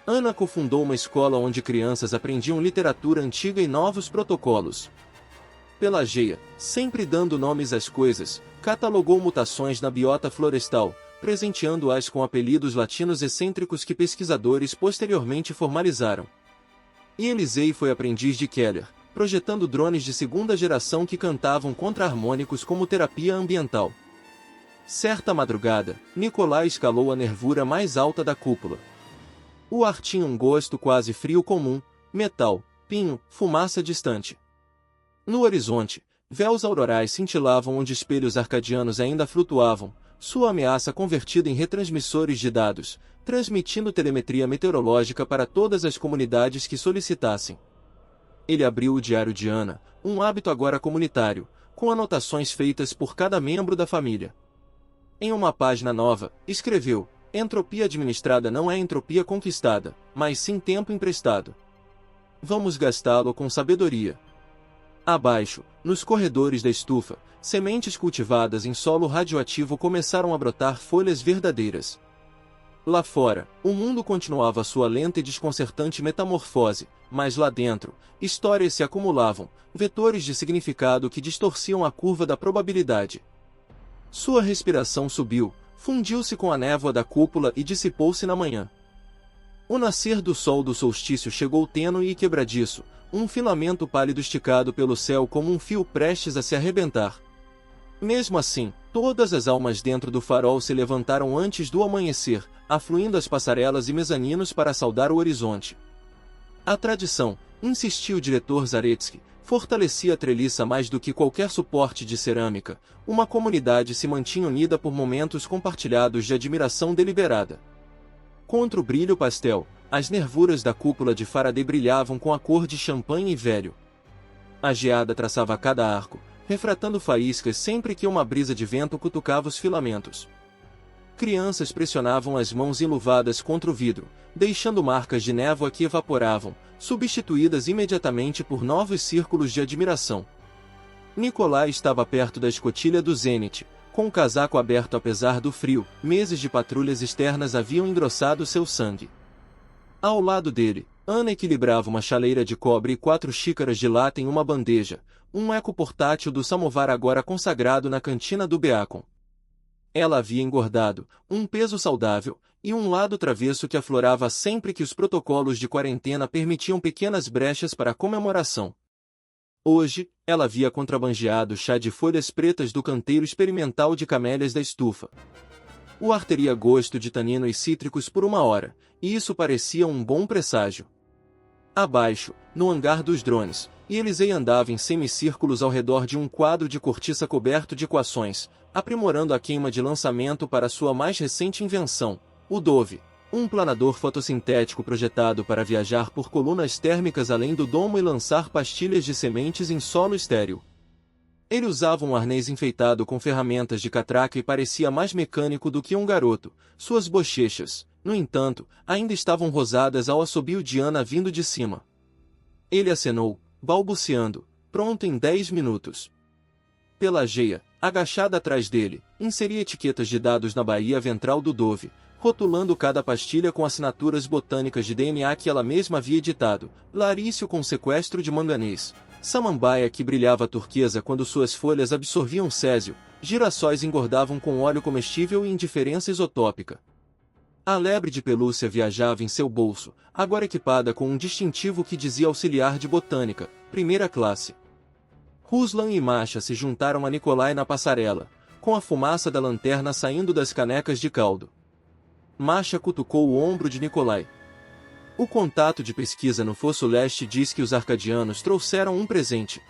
Ana cofundou uma escola onde crianças aprendiam literatura antiga e novos protocolos. Pelageia, sempre dando nomes às coisas, catalogou mutações na biota florestal, presenteando-as com apelidos latinos excêntricos que pesquisadores posteriormente formalizaram. E Elisei foi aprendiz de Keller, projetando drones de segunda geração que cantavam contra-harmônicos como terapia ambiental. Certa madrugada, Nicolai escalou a nervura mais alta da cúpula. O ar tinha um gosto quase frio comum, metal, pinho, fumaça distante. No horizonte, véus aurorais cintilavam onde espelhos arcadianos ainda flutuavam, sua ameaça convertida em retransmissores de dados, transmitindo telemetria meteorológica para todas as comunidades que solicitassem. Ele abriu o diário de Ana, um hábito agora comunitário, com anotações feitas por cada membro da família. Em uma página nova, escreveu: entropia administrada não é entropia conquistada, mas sim tempo emprestado. Vamos gastá-lo com sabedoria. Abaixo, nos corredores da estufa, sementes cultivadas em solo radioativo começaram a brotar folhas verdadeiras. Lá fora, o mundo continuava sua lenta e desconcertante metamorfose, mas lá dentro, histórias se acumulavam, vetores de significado que distorciam a curva da probabilidade. Sua respiração subiu, fundiu-se com a névoa da cúpula e dissipou-se na manhã. O nascer do sol do solstício chegou tênue e quebradiço, um filamento pálido esticado pelo céu como um fio prestes a se arrebentar. Mesmo assim, todas as almas dentro do farol se levantaram antes do amanhecer, afluindo as passarelas e mezaninos para saudar o horizonte. A tradição, insistiu o diretor Zaretsky, fortalecia a treliça mais do que qualquer suporte de cerâmica. Uma comunidade se mantinha unida por momentos compartilhados de admiração deliberada. Contra o brilho pastel, as nervuras da cúpula de Faraday brilhavam com a cor de champanhe velho. A geada traçava cada arco, refratando faíscas sempre que uma brisa de vento cutucava os filamentos. Crianças pressionavam as mãos enluvadas contra o vidro, deixando marcas de névoa que evaporavam, substituídas imediatamente por novos círculos de admiração. Nicolai estava perto da escotilha do Zenit, com o casaco aberto apesar do frio. Meses de patrulhas externas haviam engrossado seu sangue. Ao lado dele, Ana equilibrava uma chaleira de cobre e 4 xícaras de lata em uma bandeja, um eco portátil do samovar agora consagrado na cantina do Beacon. Ela havia engordado, um peso saudável, e um lado travesso que aflorava sempre que os protocolos de quarentena permitiam pequenas brechas para a comemoração. Hoje, ela havia contrabandeado chá de folhas pretas do canteiro experimental de camélias da estufa. O ar teria gosto de taninos cítricos por 1 hora, e isso parecia um bom presságio. Abaixo, no hangar dos drones, Elisei andava em semicírculos ao redor de um quadro de cortiça coberto de equações, aprimorando a queima de lançamento para sua mais recente invenção, o Dove, um planador fotossintético projetado para viajar por colunas térmicas além do domo e lançar pastilhas de sementes em solo estéril. Ele usava um arnês enfeitado com ferramentas de catraca e parecia mais mecânico do que um garoto. Suas bochechas, no entanto, ainda estavam rosadas ao assobio de Ana vindo de cima. Ele acenou, balbuciando, pronto em 10 minutos. Pelageia, agachada atrás dele, inseria etiquetas de dados na baía ventral do Dove, rotulando cada pastilha com assinaturas botânicas de DNA que ela mesma havia editado, larício com sequestro de manganês, samambaia que brilhava turquesa quando suas folhas absorviam césio, girassóis engordavam com óleo comestível e indiferença isotópica. A lebre de pelúcia viajava em seu bolso, agora equipada com um distintivo que dizia auxiliar de botânica, primeira classe. Ruslan e Masha se juntaram a Nicolai na passarela, com a fumaça da lanterna saindo das canecas de caldo. Masha cutucou o ombro de Nicolai. O contato de pesquisa no Fosso Leste diz que os arcadianos trouxeram um presente.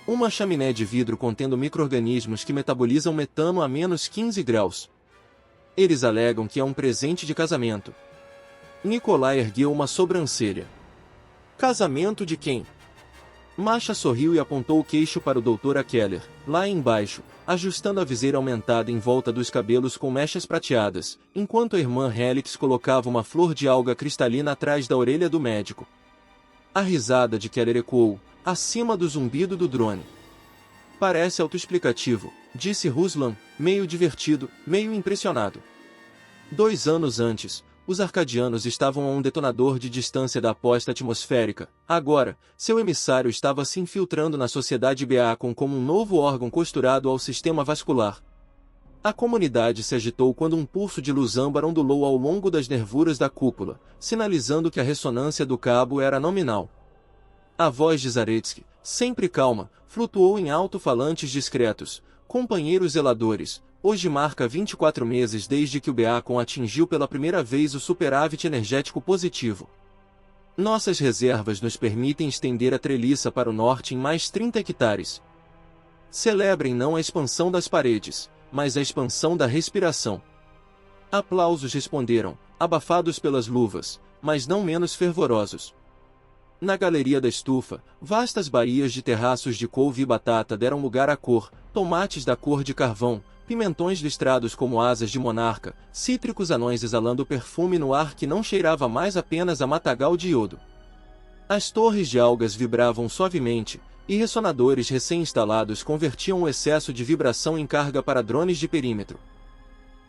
Uma chaminé de vidro contendo micro-organismos que metabolizam metano a menos 15 graus. Eles alegam que é um presente de casamento. Nicolai ergueu uma sobrancelha. Casamento de quem? Masha sorriu e apontou o queixo para o Dr. Keller, lá embaixo, ajustando a viseira aumentada em volta dos cabelos com mechas prateadas, enquanto a irmã Helix colocava uma flor de alga cristalina atrás da orelha do médico. A risada de Keller ecoou, acima do zumbido do drone. Parece autoexplicativo, disse Ruslan, meio divertido, meio impressionado. 2 anos antes, os arcadianos estavam a um detonador de distância da aposta atmosférica. Agora, seu emissário estava se infiltrando na sociedade Beacon como um novo órgão costurado ao sistema vascular. A comunidade se agitou quando um pulso de luz âmbar ondulou ao longo das nervuras da cúpula, sinalizando que a ressonância do cabo era nominal. A voz de Zaretsky, sempre calma, flutuou em alto-falantes discretos. Companheiros zeladores, hoje marca 24 meses desde que o Beacon atingiu pela primeira vez o superávit energético positivo. Nossas reservas nos permitem estender a treliça para o norte em mais 30 hectares. Celebrem não a expansão das paredes, mas a expansão da respiração. Aplausos responderam, abafados pelas luvas, mas não menos fervorosos. Na galeria da estufa, vastas baías de terraços de couve e batata deram lugar à cor, tomates da cor de carvão, pimentões listrados como asas de monarca, cítricos anões exalando perfume no ar que não cheirava mais apenas a matagal de iodo. As torres de algas vibravam suavemente, e ressonadores recém-instalados convertiam o excesso de vibração em carga para drones de perímetro.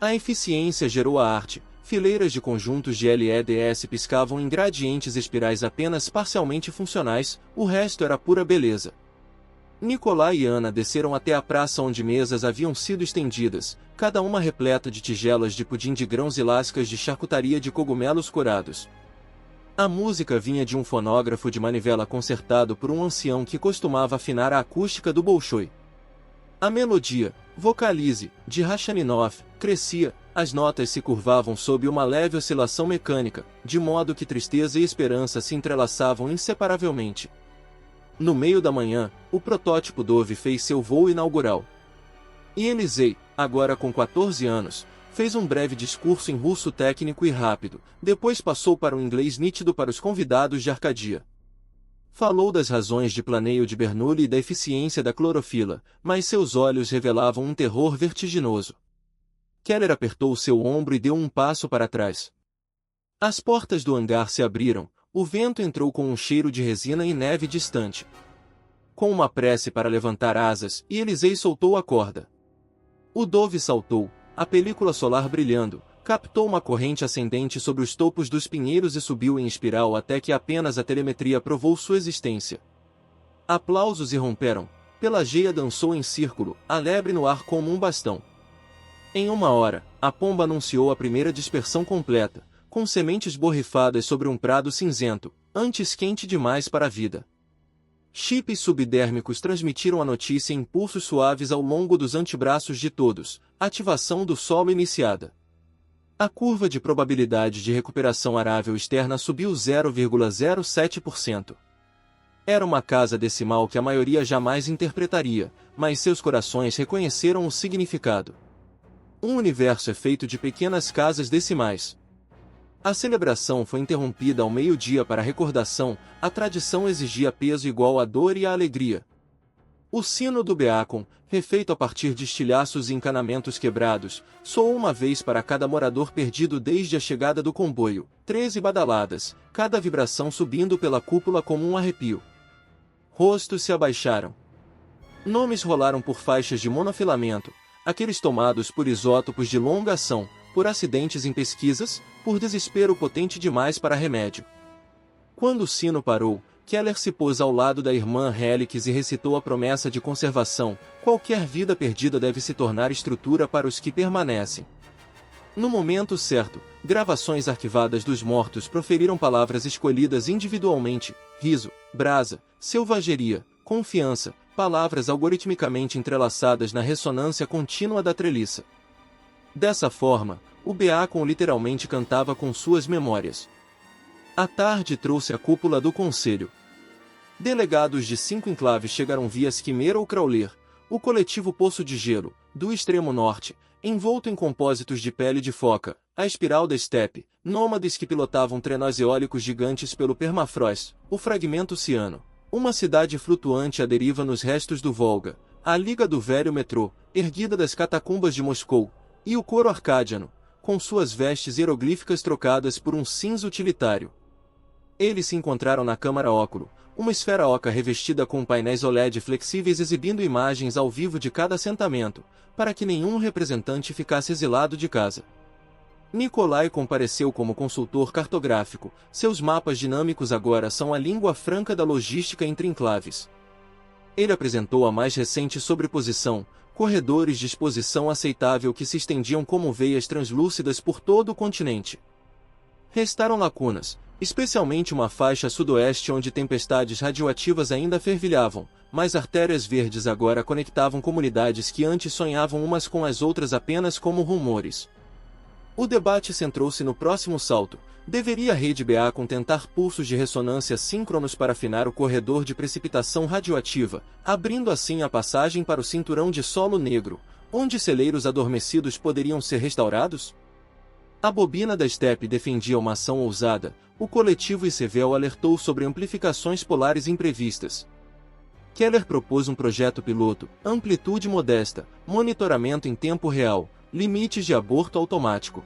A eficiência gerou a arte. Fileiras de conjuntos de LEDs piscavam em gradientes espirais apenas parcialmente funcionais, o resto era pura beleza. Nicolai e Ana desceram até a praça onde mesas haviam sido estendidas, cada uma repleta de tigelas de pudim de grãos e lascas de charcutaria de cogumelos curados. A música vinha de um fonógrafo de manivela consertado por um ancião que costumava afinar a acústica do Bolshoi. A melodia, Vocalize, de Rachmaninoff, crescia, as notas se curvavam sob uma leve oscilação mecânica, de modo que tristeza e esperança se entrelaçavam inseparavelmente. No meio da manhã, o protótipo Dove fez seu voo inaugural. E Elisei, agora com 14 anos, fez um breve discurso em russo técnico e rápido, depois passou para um inglês nítido para os convidados de Arcadia. Falou das razões de planeio de Bernoulli e da eficiência da clorofila, mas seus olhos revelavam um terror vertiginoso. Keller apertou seu ombro e deu um passo para trás. As portas do hangar se abriram, o vento entrou com um cheiro de resina e neve distante. Com uma prece para levantar asas, e Elisei soltou a corda. O Dove saltou, a película solar brilhando, captou uma corrente ascendente sobre os topos dos pinheiros e subiu em espiral até que apenas a telemetria provou sua existência. Aplausos irromperam. Pelageia dançou em círculo, a lebre no ar como um bastão. Em 1 hora, a pomba anunciou a primeira dispersão completa, com sementes borrifadas sobre um prado cinzento, antes quente demais para a vida. Chips subdérmicos transmitiram a notícia em pulsos suaves ao longo dos antebraços de todos, ativação do solo iniciada. A curva de probabilidade de recuperação arável externa subiu 0,07%. Era uma casa decimal que a maioria jamais interpretaria, mas seus corações reconheceram o significado. Um universo é feito de pequenas casas decimais. A celebração foi interrompida ao meio-dia para recordação, a tradição exigia peso igual à dor e à alegria. O sino do Beacon, refeito a partir de estilhaços e encanamentos quebrados, soou uma vez para cada morador perdido desde a chegada do comboio, 13 badaladas, cada vibração subindo pela cúpula como um arrepio. Rostos se abaixaram. Nomes rolaram por faixas de monofilamento, aqueles tomados por isótopos de longa ação, por acidentes em pesquisas, por desespero potente demais para remédio. Quando o sino parou, Keller se pôs ao lado da irmã Helix e recitou a promessa de conservação: qualquer vida perdida deve se tornar estrutura para os que permanecem. No momento certo, gravações arquivadas dos mortos proferiram palavras escolhidas individualmente: riso, brasa, selvageria, confiança, palavras algoritmicamente entrelaçadas na ressonância contínua da treliça. Dessa forma, o Beacon literalmente cantava com suas memórias. A tarde trouxe a cúpula do conselho. Delegados de 5 enclaves chegaram via Skimer ou Crawler, o coletivo Poço de Gelo, do extremo norte, envolto em compósitos de pele de foca, a espiral da estepe, nômades que pilotavam trenós eólicos gigantes pelo permafrost, o fragmento ciano, uma cidade flutuante à deriva nos restos do Volga, a liga do velho metrô, erguida das catacumbas de Moscou, e o coro arcadiano, com suas vestes hieroglíficas trocadas por um cinza utilitário. Eles se encontraram na câmara óculo, uma esfera oca revestida com painéis OLED flexíveis exibindo imagens ao vivo de cada assentamento, para que nenhum representante ficasse exilado de casa. Nikolai compareceu como consultor cartográfico. Seus mapas dinâmicos agora são a língua franca da logística entre enclaves. Ele apresentou a mais recente sobreposição, corredores de exposição aceitável que se estendiam como veias translúcidas por todo o continente. Restaram lacunas, especialmente uma faixa sudoeste onde tempestades radioativas ainda fervilhavam, mas artérias verdes agora conectavam comunidades que antes sonhavam umas com as outras apenas como rumores. O debate centrou-se no próximo salto. Deveria a rede BA contentar pulsos de ressonância síncronos para afinar o corredor de precipitação radioativa, abrindo assim a passagem para o cinturão de solo negro, onde celeiros adormecidos poderiam ser restaurados? A bobina da Steppe defendia uma ação ousada. O coletivo ICVEL alertou sobre amplificações polares imprevistas. Keller propôs um projeto piloto, amplitude modesta, monitoramento em tempo real, limites de aborto automático.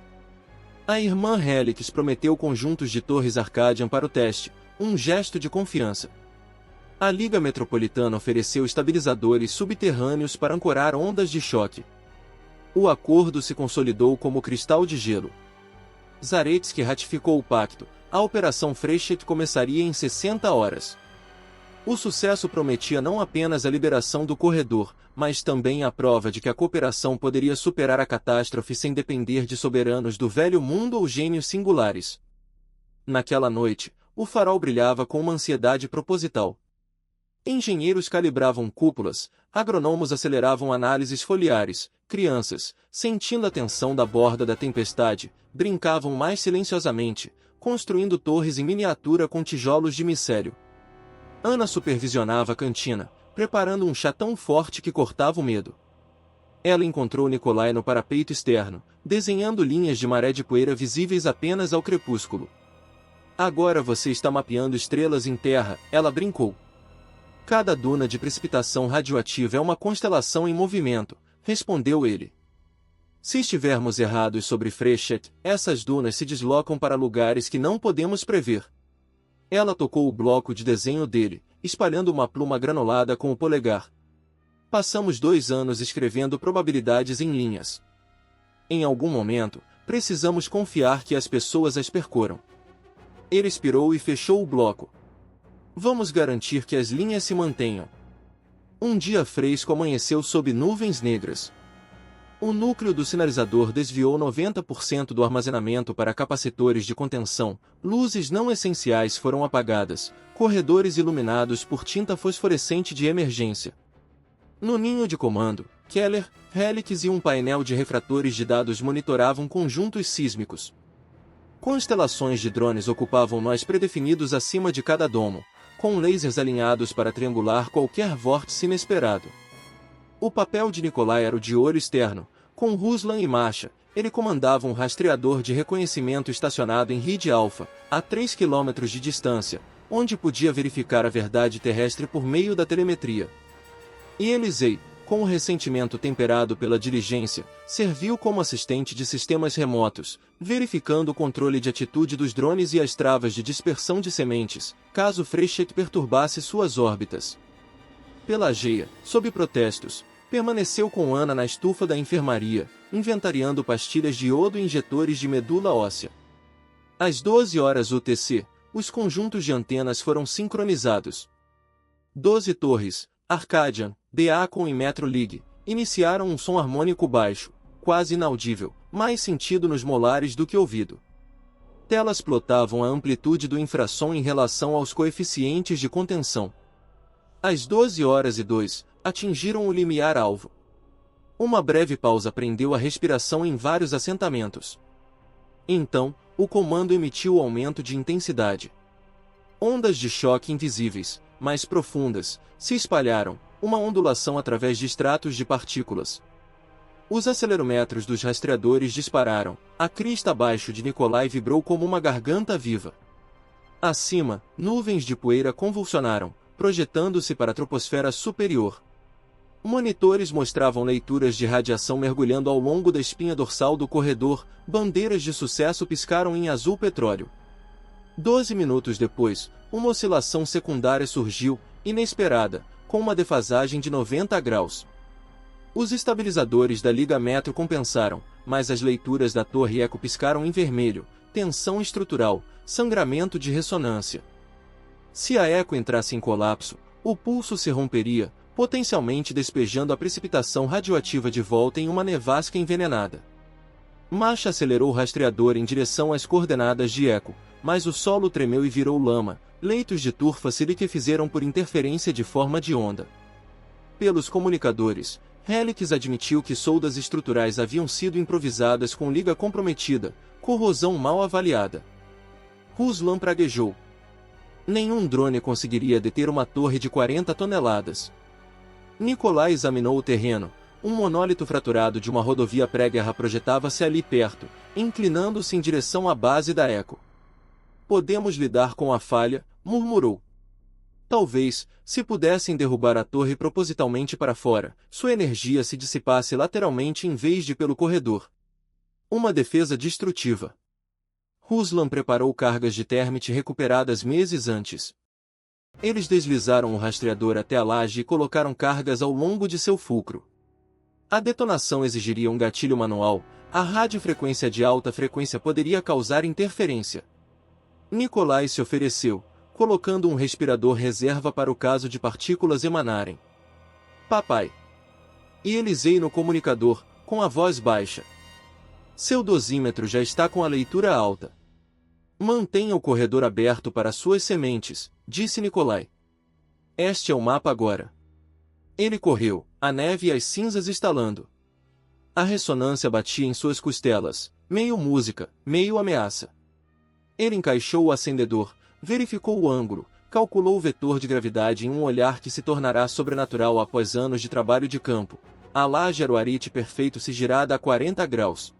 A irmã Helix prometeu conjuntos de torres Arcadian para o teste, um gesto de confiança. A Liga Metropolitana ofereceu estabilizadores subterrâneos para ancorar ondas de choque. O acordo se consolidou como cristal de gelo. Zaretsky ratificou o pacto. A Operação Frechet começaria em 60 horas. O sucesso prometia não apenas a liberação do corredor, mas também a prova de que a cooperação poderia superar a catástrofe sem depender de soberanos do velho mundo ou gênios singulares. Naquela noite, o farol brilhava com uma ansiedade proposital. Engenheiros calibravam cúpulas, agrônomos aceleravam análises foliares, crianças, sentindo a tensão da borda da tempestade, brincavam mais silenciosamente, construindo torres em miniatura com tijolos de micélio. Ana supervisionava a cantina, preparando um chá tão forte que cortava o medo. Ela encontrou Nikolai no parapeito externo, desenhando linhas de maré de poeira visíveis apenas ao crepúsculo. Agora você está mapeando estrelas em terra, ela brincou. Cada duna de precipitação radioativa é uma constelação em movimento, respondeu ele. Se estivermos errados sobre Frechet, essas dunas se deslocam para lugares que não podemos prever. Ela tocou o bloco de desenho dele, espalhando uma pluma granulada com o polegar. Passamos 2 anos escrevendo probabilidades em linhas. Em algum momento, precisamos confiar que as pessoas as percoram. Ele expirou e fechou o bloco. Vamos garantir que as linhas se mantenham. Um dia fresco amanheceu sob nuvens negras. O núcleo do sinalizador desviou 90% do armazenamento para capacitores de contenção, luzes não essenciais foram apagadas, corredores iluminados por tinta fosforescente de emergência. No ninho de comando, Keller, Helix e um painel de refratores de dados monitoravam conjuntos sísmicos. Constelações de drones ocupavam nós predefinidos acima de cada domo, com lasers alinhados para triangular qualquer vórtice inesperado. O papel de Nikolai era o de olho externo. Com Ruslan em marcha, ele comandava um rastreador de reconhecimento estacionado em Rede Alpha, a 3 km de distância, onde podia verificar a verdade terrestre por meio da telemetria. E Elisei, com o ressentimento temperado pela diligência, serviu como assistente de sistemas remotos, verificando o controle de atitude dos drones e as travas de dispersão de sementes, caso Frechet perturbasse suas órbitas. Pelageia, sob protestos, permaneceu com Ana na estufa da enfermaria, inventariando pastilhas de iodo e injetores de medula óssea. Às 12 horas UTC, os conjuntos de antenas foram sincronizados. 12 torres, Arcadian, Beacon e Metro League, iniciaram um som harmônico baixo, quase inaudível, mais sentido nos molares do que ouvido. Telas plotavam a amplitude do infrassom em relação aos coeficientes de contenção. Às 12 horas e 2, atingiram o limiar-alvo. Uma breve pausa prendeu a respiração em vários assentamentos. Então, o comando emitiu o aumento de intensidade. Ondas de choque invisíveis, mais profundas, se espalharam, uma ondulação através de estratos de partículas. Os acelerômetros dos rastreadores dispararam, a crista abaixo de Nikolai vibrou como uma garganta viva. Acima, nuvens de poeira convulsionaram, projetando-se para a troposfera superior. Monitores mostravam leituras de radiação mergulhando ao longo da espinha dorsal do corredor, bandeiras de sucesso piscaram em azul petróleo. 12 minutos depois, uma oscilação secundária surgiu, inesperada, com uma defasagem de 90 graus. Os estabilizadores da Liga Metro compensaram, mas as leituras da torre Eco piscaram em vermelho: tensão estrutural, sangramento de ressonância. Se a Eco entrasse em colapso, o pulso se romperia, potencialmente despejando a precipitação radioativa de volta em uma nevasca envenenada. Masha acelerou o rastreador em direção às coordenadas de Eco, mas o solo tremeu e virou lama, leitos de turfa se liquefizeram por interferência de forma de onda. Pelos comunicadores, Helix admitiu que soldas estruturais haviam sido improvisadas com liga comprometida, corrosão mal avaliada. Ruslan praguejou. Nenhum drone conseguiria deter uma torre de 40 toneladas. Nikolai examinou o terreno. Um monólito fraturado de uma rodovia pré-guerra projetava-se ali perto, inclinando-se em direção à base da Eco. Podemos lidar com a falha, murmurou. Talvez, se pudessem derrubar a torre propositalmente para fora, sua energia se dissipasse lateralmente em vez de pelo corredor. Uma defesa destrutiva. Ruslan preparou cargas de termite recuperadas meses antes. Eles deslizaram o rastreador até a laje e colocaram cargas ao longo de seu fulcro. A detonação exigiria um gatilho manual, a radiofrequência de alta frequência poderia causar interferência. Nikolai se ofereceu, colocando um respirador reserva para o caso de partículas emanarem. Papai. E Elisei no comunicador, com a voz baixa. Seu dosímetro já está com a leitura alta. Mantenha o corredor aberto para suas sementes, disse Nikolai. Este é o mapa agora. Ele correu, a neve e as cinzas estalando. A ressonância batia em suas costelas, meio música, meio ameaça. Ele encaixou o acendedor, verificou o ângulo, calculou o vetor de gravidade em um olhar que se tornará sobrenatural após anos de trabalho de campo. A laje era o arite perfeito se girada a 40 graus.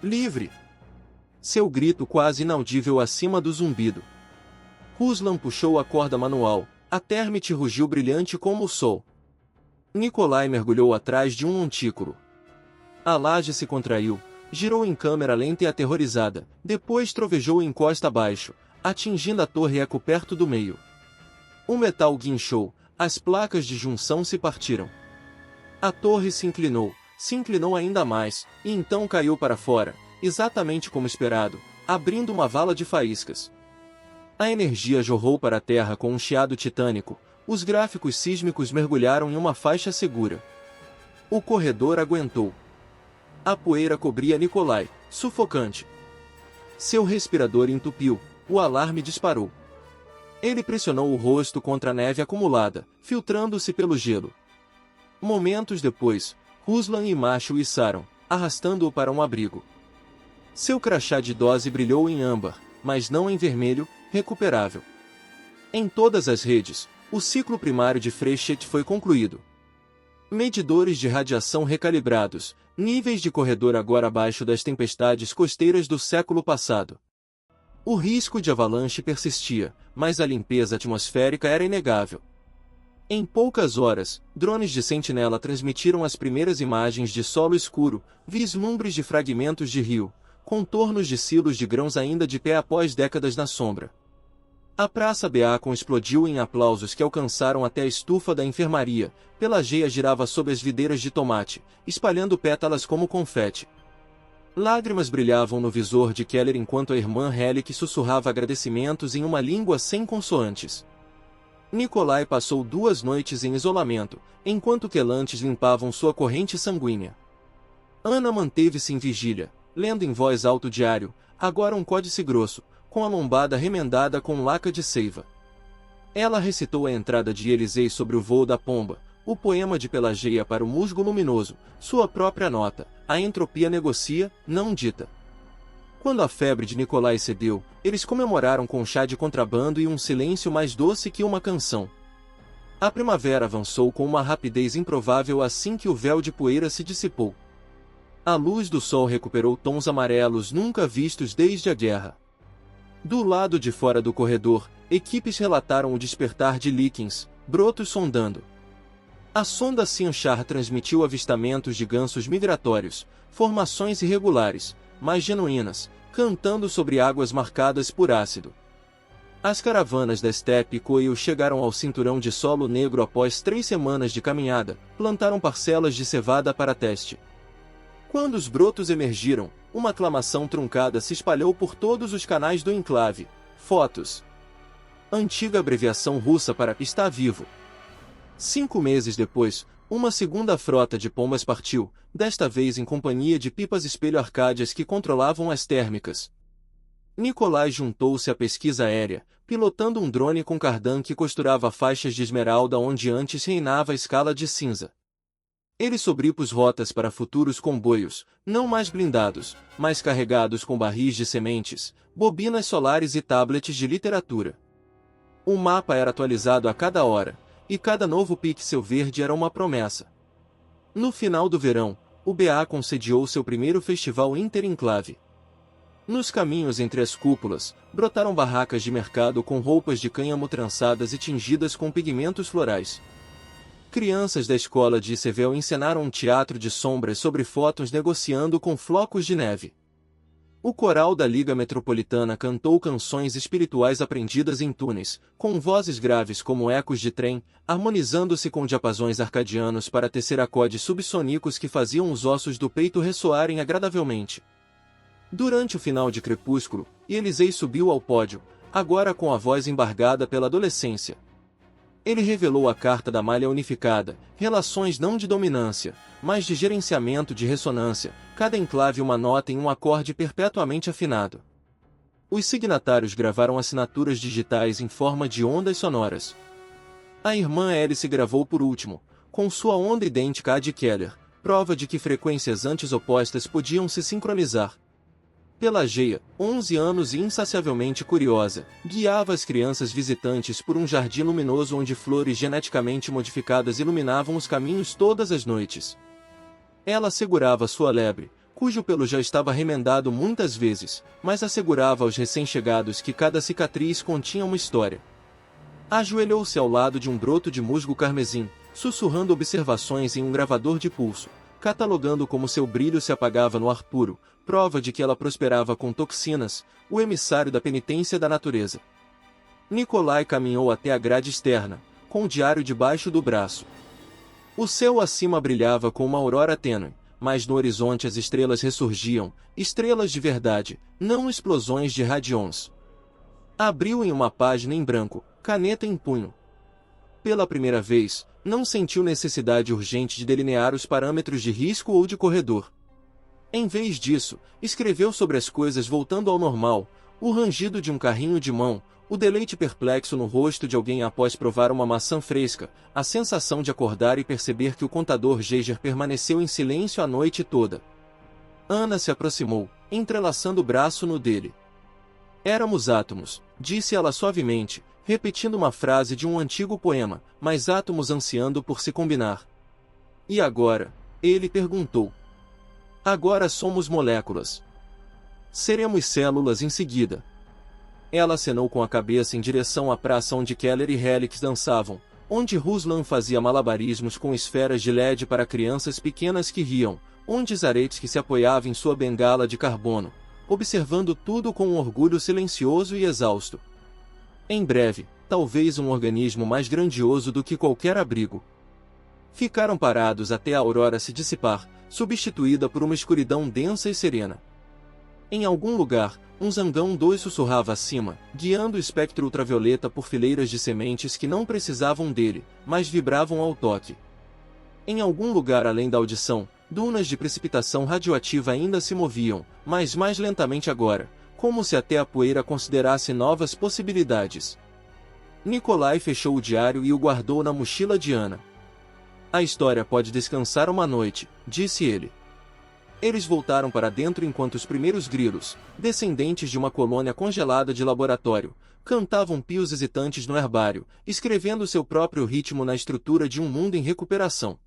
Livre! Seu grito quase inaudível acima do zumbido. Ruslan puxou a corda manual, a termite rugiu brilhante como o sol. Nikolai mergulhou atrás de um montículo. A laje se contraiu, girou em câmera lenta e aterrorizada, depois trovejou em costa abaixo, atingindo a torre Eco perto do meio. O metal guinchou, as placas de junção se partiram. A torre se inclinou ainda mais, e então caiu para fora, exatamente como esperado, abrindo uma vala de faíscas. A energia jorrou para a terra com um chiado titânico, os gráficos sísmicos mergulharam em uma faixa segura. O corredor aguentou. A poeira cobria Nikolai, sufocante. Seu respirador entupiu, o alarme disparou. Ele pressionou o rosto contra a neve acumulada, filtrando-se pelo gelo. Momentos depois, Ruslan e Masha o içaram, arrastando-o para um abrigo. Seu crachá de dose brilhou em âmbar, mas não em vermelho, recuperável. Em todas as redes, o ciclo primário de Frechet foi concluído. Medidores de radiação recalibrados, níveis de corredor agora abaixo das tempestades costeiras do século passado. O risco de avalanche persistia, mas a limpeza atmosférica era inegável. Em poucas horas, drones de sentinela transmitiram as primeiras imagens de solo escuro, vislumbres de fragmentos de rio, contornos de silos de grãos ainda de pé após décadas na sombra. A Praça Beacon explodiu em aplausos que alcançaram até a estufa da enfermaria. Pelageia girava sob as videiras de tomate, espalhando pétalas como confete. Lágrimas brilhavam no visor de Keller enquanto a irmã Helix sussurrava agradecimentos em uma língua sem consoantes. Nikolai passou 2 noites em isolamento, enquanto quelantes limpavam sua corrente sanguínea. Ana manteve-se em vigília, lendo em voz alta o diário, agora um códice grosso, com a lombada remendada com laca de seiva. Ela recitou a entrada de Elisei sobre o voo da pomba, o poema de Pelageia para o musgo luminoso, sua própria nota, a entropia negocia, não dita. Quando a febre de Nikolai cedeu, eles comemoraram com chá de contrabando e um silêncio mais doce que uma canção. A primavera avançou com uma rapidez improvável assim que o véu de poeira se dissipou. A luz do sol recuperou tons amarelos nunca vistos desde a guerra. Do lado de fora do corredor, equipes relataram o despertar de líquens, brotos sondando. A sonda Sinchar transmitiu avistamentos de gansos migratórios, formações irregulares, mas genuínas, cantando sobre águas marcadas por ácido. As caravanas da Steppe Coil chegaram ao cinturão de solo negro após 3 semanas de caminhada, plantaram parcelas de cevada para teste. Quando os brotos emergiram, uma aclamação truncada se espalhou por todos os canais do enclave. Fotos. Antiga abreviação russa para "está vivo". 5 meses depois, uma segunda frota de pombas partiu, desta vez em companhia de pipas espelho Arcádias que controlavam as térmicas. Nikolai juntou-se à pesquisa aérea, pilotando um drone com cardan que costurava faixas de esmeralda onde antes reinava a escala de cinza. Ele sobrepôs rotas para futuros comboios, não mais blindados, mas carregados com barris de sementes, bobinas solares e tablets de literatura. O mapa era atualizado a cada hora, e cada novo pixel verde era uma promessa. No final do verão, o BA concediou seu primeiro festival Interenclave. Nos caminhos entre as cúpulas, brotaram barracas de mercado com roupas de cânhamo trançadas e tingidas com pigmentos florais. Crianças da escola de Sevel encenaram um teatro de sombras sobre fótons negociando com flocos de neve. O coral da Liga Metropolitana cantou canções espirituais aprendidas em túneis, com vozes graves como ecos de trem, harmonizando-se com diapasões arcadianos para tecer acordes subsônicos que faziam os ossos do peito ressoarem agradavelmente. Durante o final de Crepúsculo, Elisei subiu ao pódio, agora com a voz embargada pela adolescência. Ele revelou a Carta da Malha Unificada, relações não de dominância, mas de gerenciamento de ressonância, cada enclave uma nota em um acorde perpetuamente afinado. Os signatários gravaram assinaturas digitais em forma de ondas sonoras. A irmã Alice gravou por último, com sua onda idêntica à de Keller, prova de que frequências antes opostas podiam se sincronizar. Pelageia, 11 anos e insaciavelmente curiosa, guiava as crianças visitantes por um jardim luminoso onde flores geneticamente modificadas iluminavam os caminhos todas as noites. Ela segurava sua lebre, cujo pelo já estava remendado muitas vezes, mas assegurava aos recém-chegados que cada cicatriz continha uma história. Ajoelhou-se ao lado de um broto de musgo carmesim, sussurrando observações em um gravador de pulso, catalogando como seu brilho se apagava no ar puro, prova de que ela prosperava com toxinas, o emissário da penitência da natureza. Nikolai caminhou até a grade externa, com o diário debaixo do braço. O céu acima brilhava com uma aurora tênue, mas no horizonte as estrelas ressurgiam, estrelas de verdade, não explosões de radions. Abriu em uma página em branco, caneta em punho. Pela primeira vez, não sentiu necessidade urgente de delinear os parâmetros de risco ou de corredor. Em vez disso, escreveu sobre as coisas voltando ao normal, o rangido de um carrinho de mão, o deleite perplexo no rosto de alguém após provar uma maçã fresca, a sensação de acordar e perceber que o contador Geiger permaneceu em silêncio a noite toda. Ana se aproximou, entrelaçando o braço no dele. Éramos átomos, disse ela suavemente, repetindo uma frase de um antigo poema, mas átomos ansiando por se combinar. E agora? Ele perguntou. Agora somos moléculas. Seremos células em seguida. Ela acenou com a cabeça em direção à praça onde Keller e Helix dançavam, onde Ruslan fazia malabarismos com esferas de LED para crianças pequenas que riam, onde Zaretsky se apoiava em sua bengala de carbono, observando tudo com um orgulho silencioso e exausto. Em breve, talvez um organismo mais grandioso do que qualquer abrigo. Ficaram parados até a aurora se dissipar, substituída por uma escuridão densa e serena. Em algum lugar, um zangão 2 sussurrava acima, guiando o espectro ultravioleta por fileiras de sementes que não precisavam dele, mas vibravam ao toque. Em algum lugar além da audição, dunas de precipitação radioativa ainda se moviam, mas mais lentamente agora, como se até a poeira considerasse novas possibilidades. Nikolai fechou o diário e o guardou na mochila de Ana. A história pode descansar uma noite, disse ele. Eles voltaram para dentro enquanto os primeiros grilos, descendentes de uma colônia congelada de laboratório, cantavam pios hesitantes no herbário, escrevendo seu próprio ritmo na estrutura de um mundo em recuperação.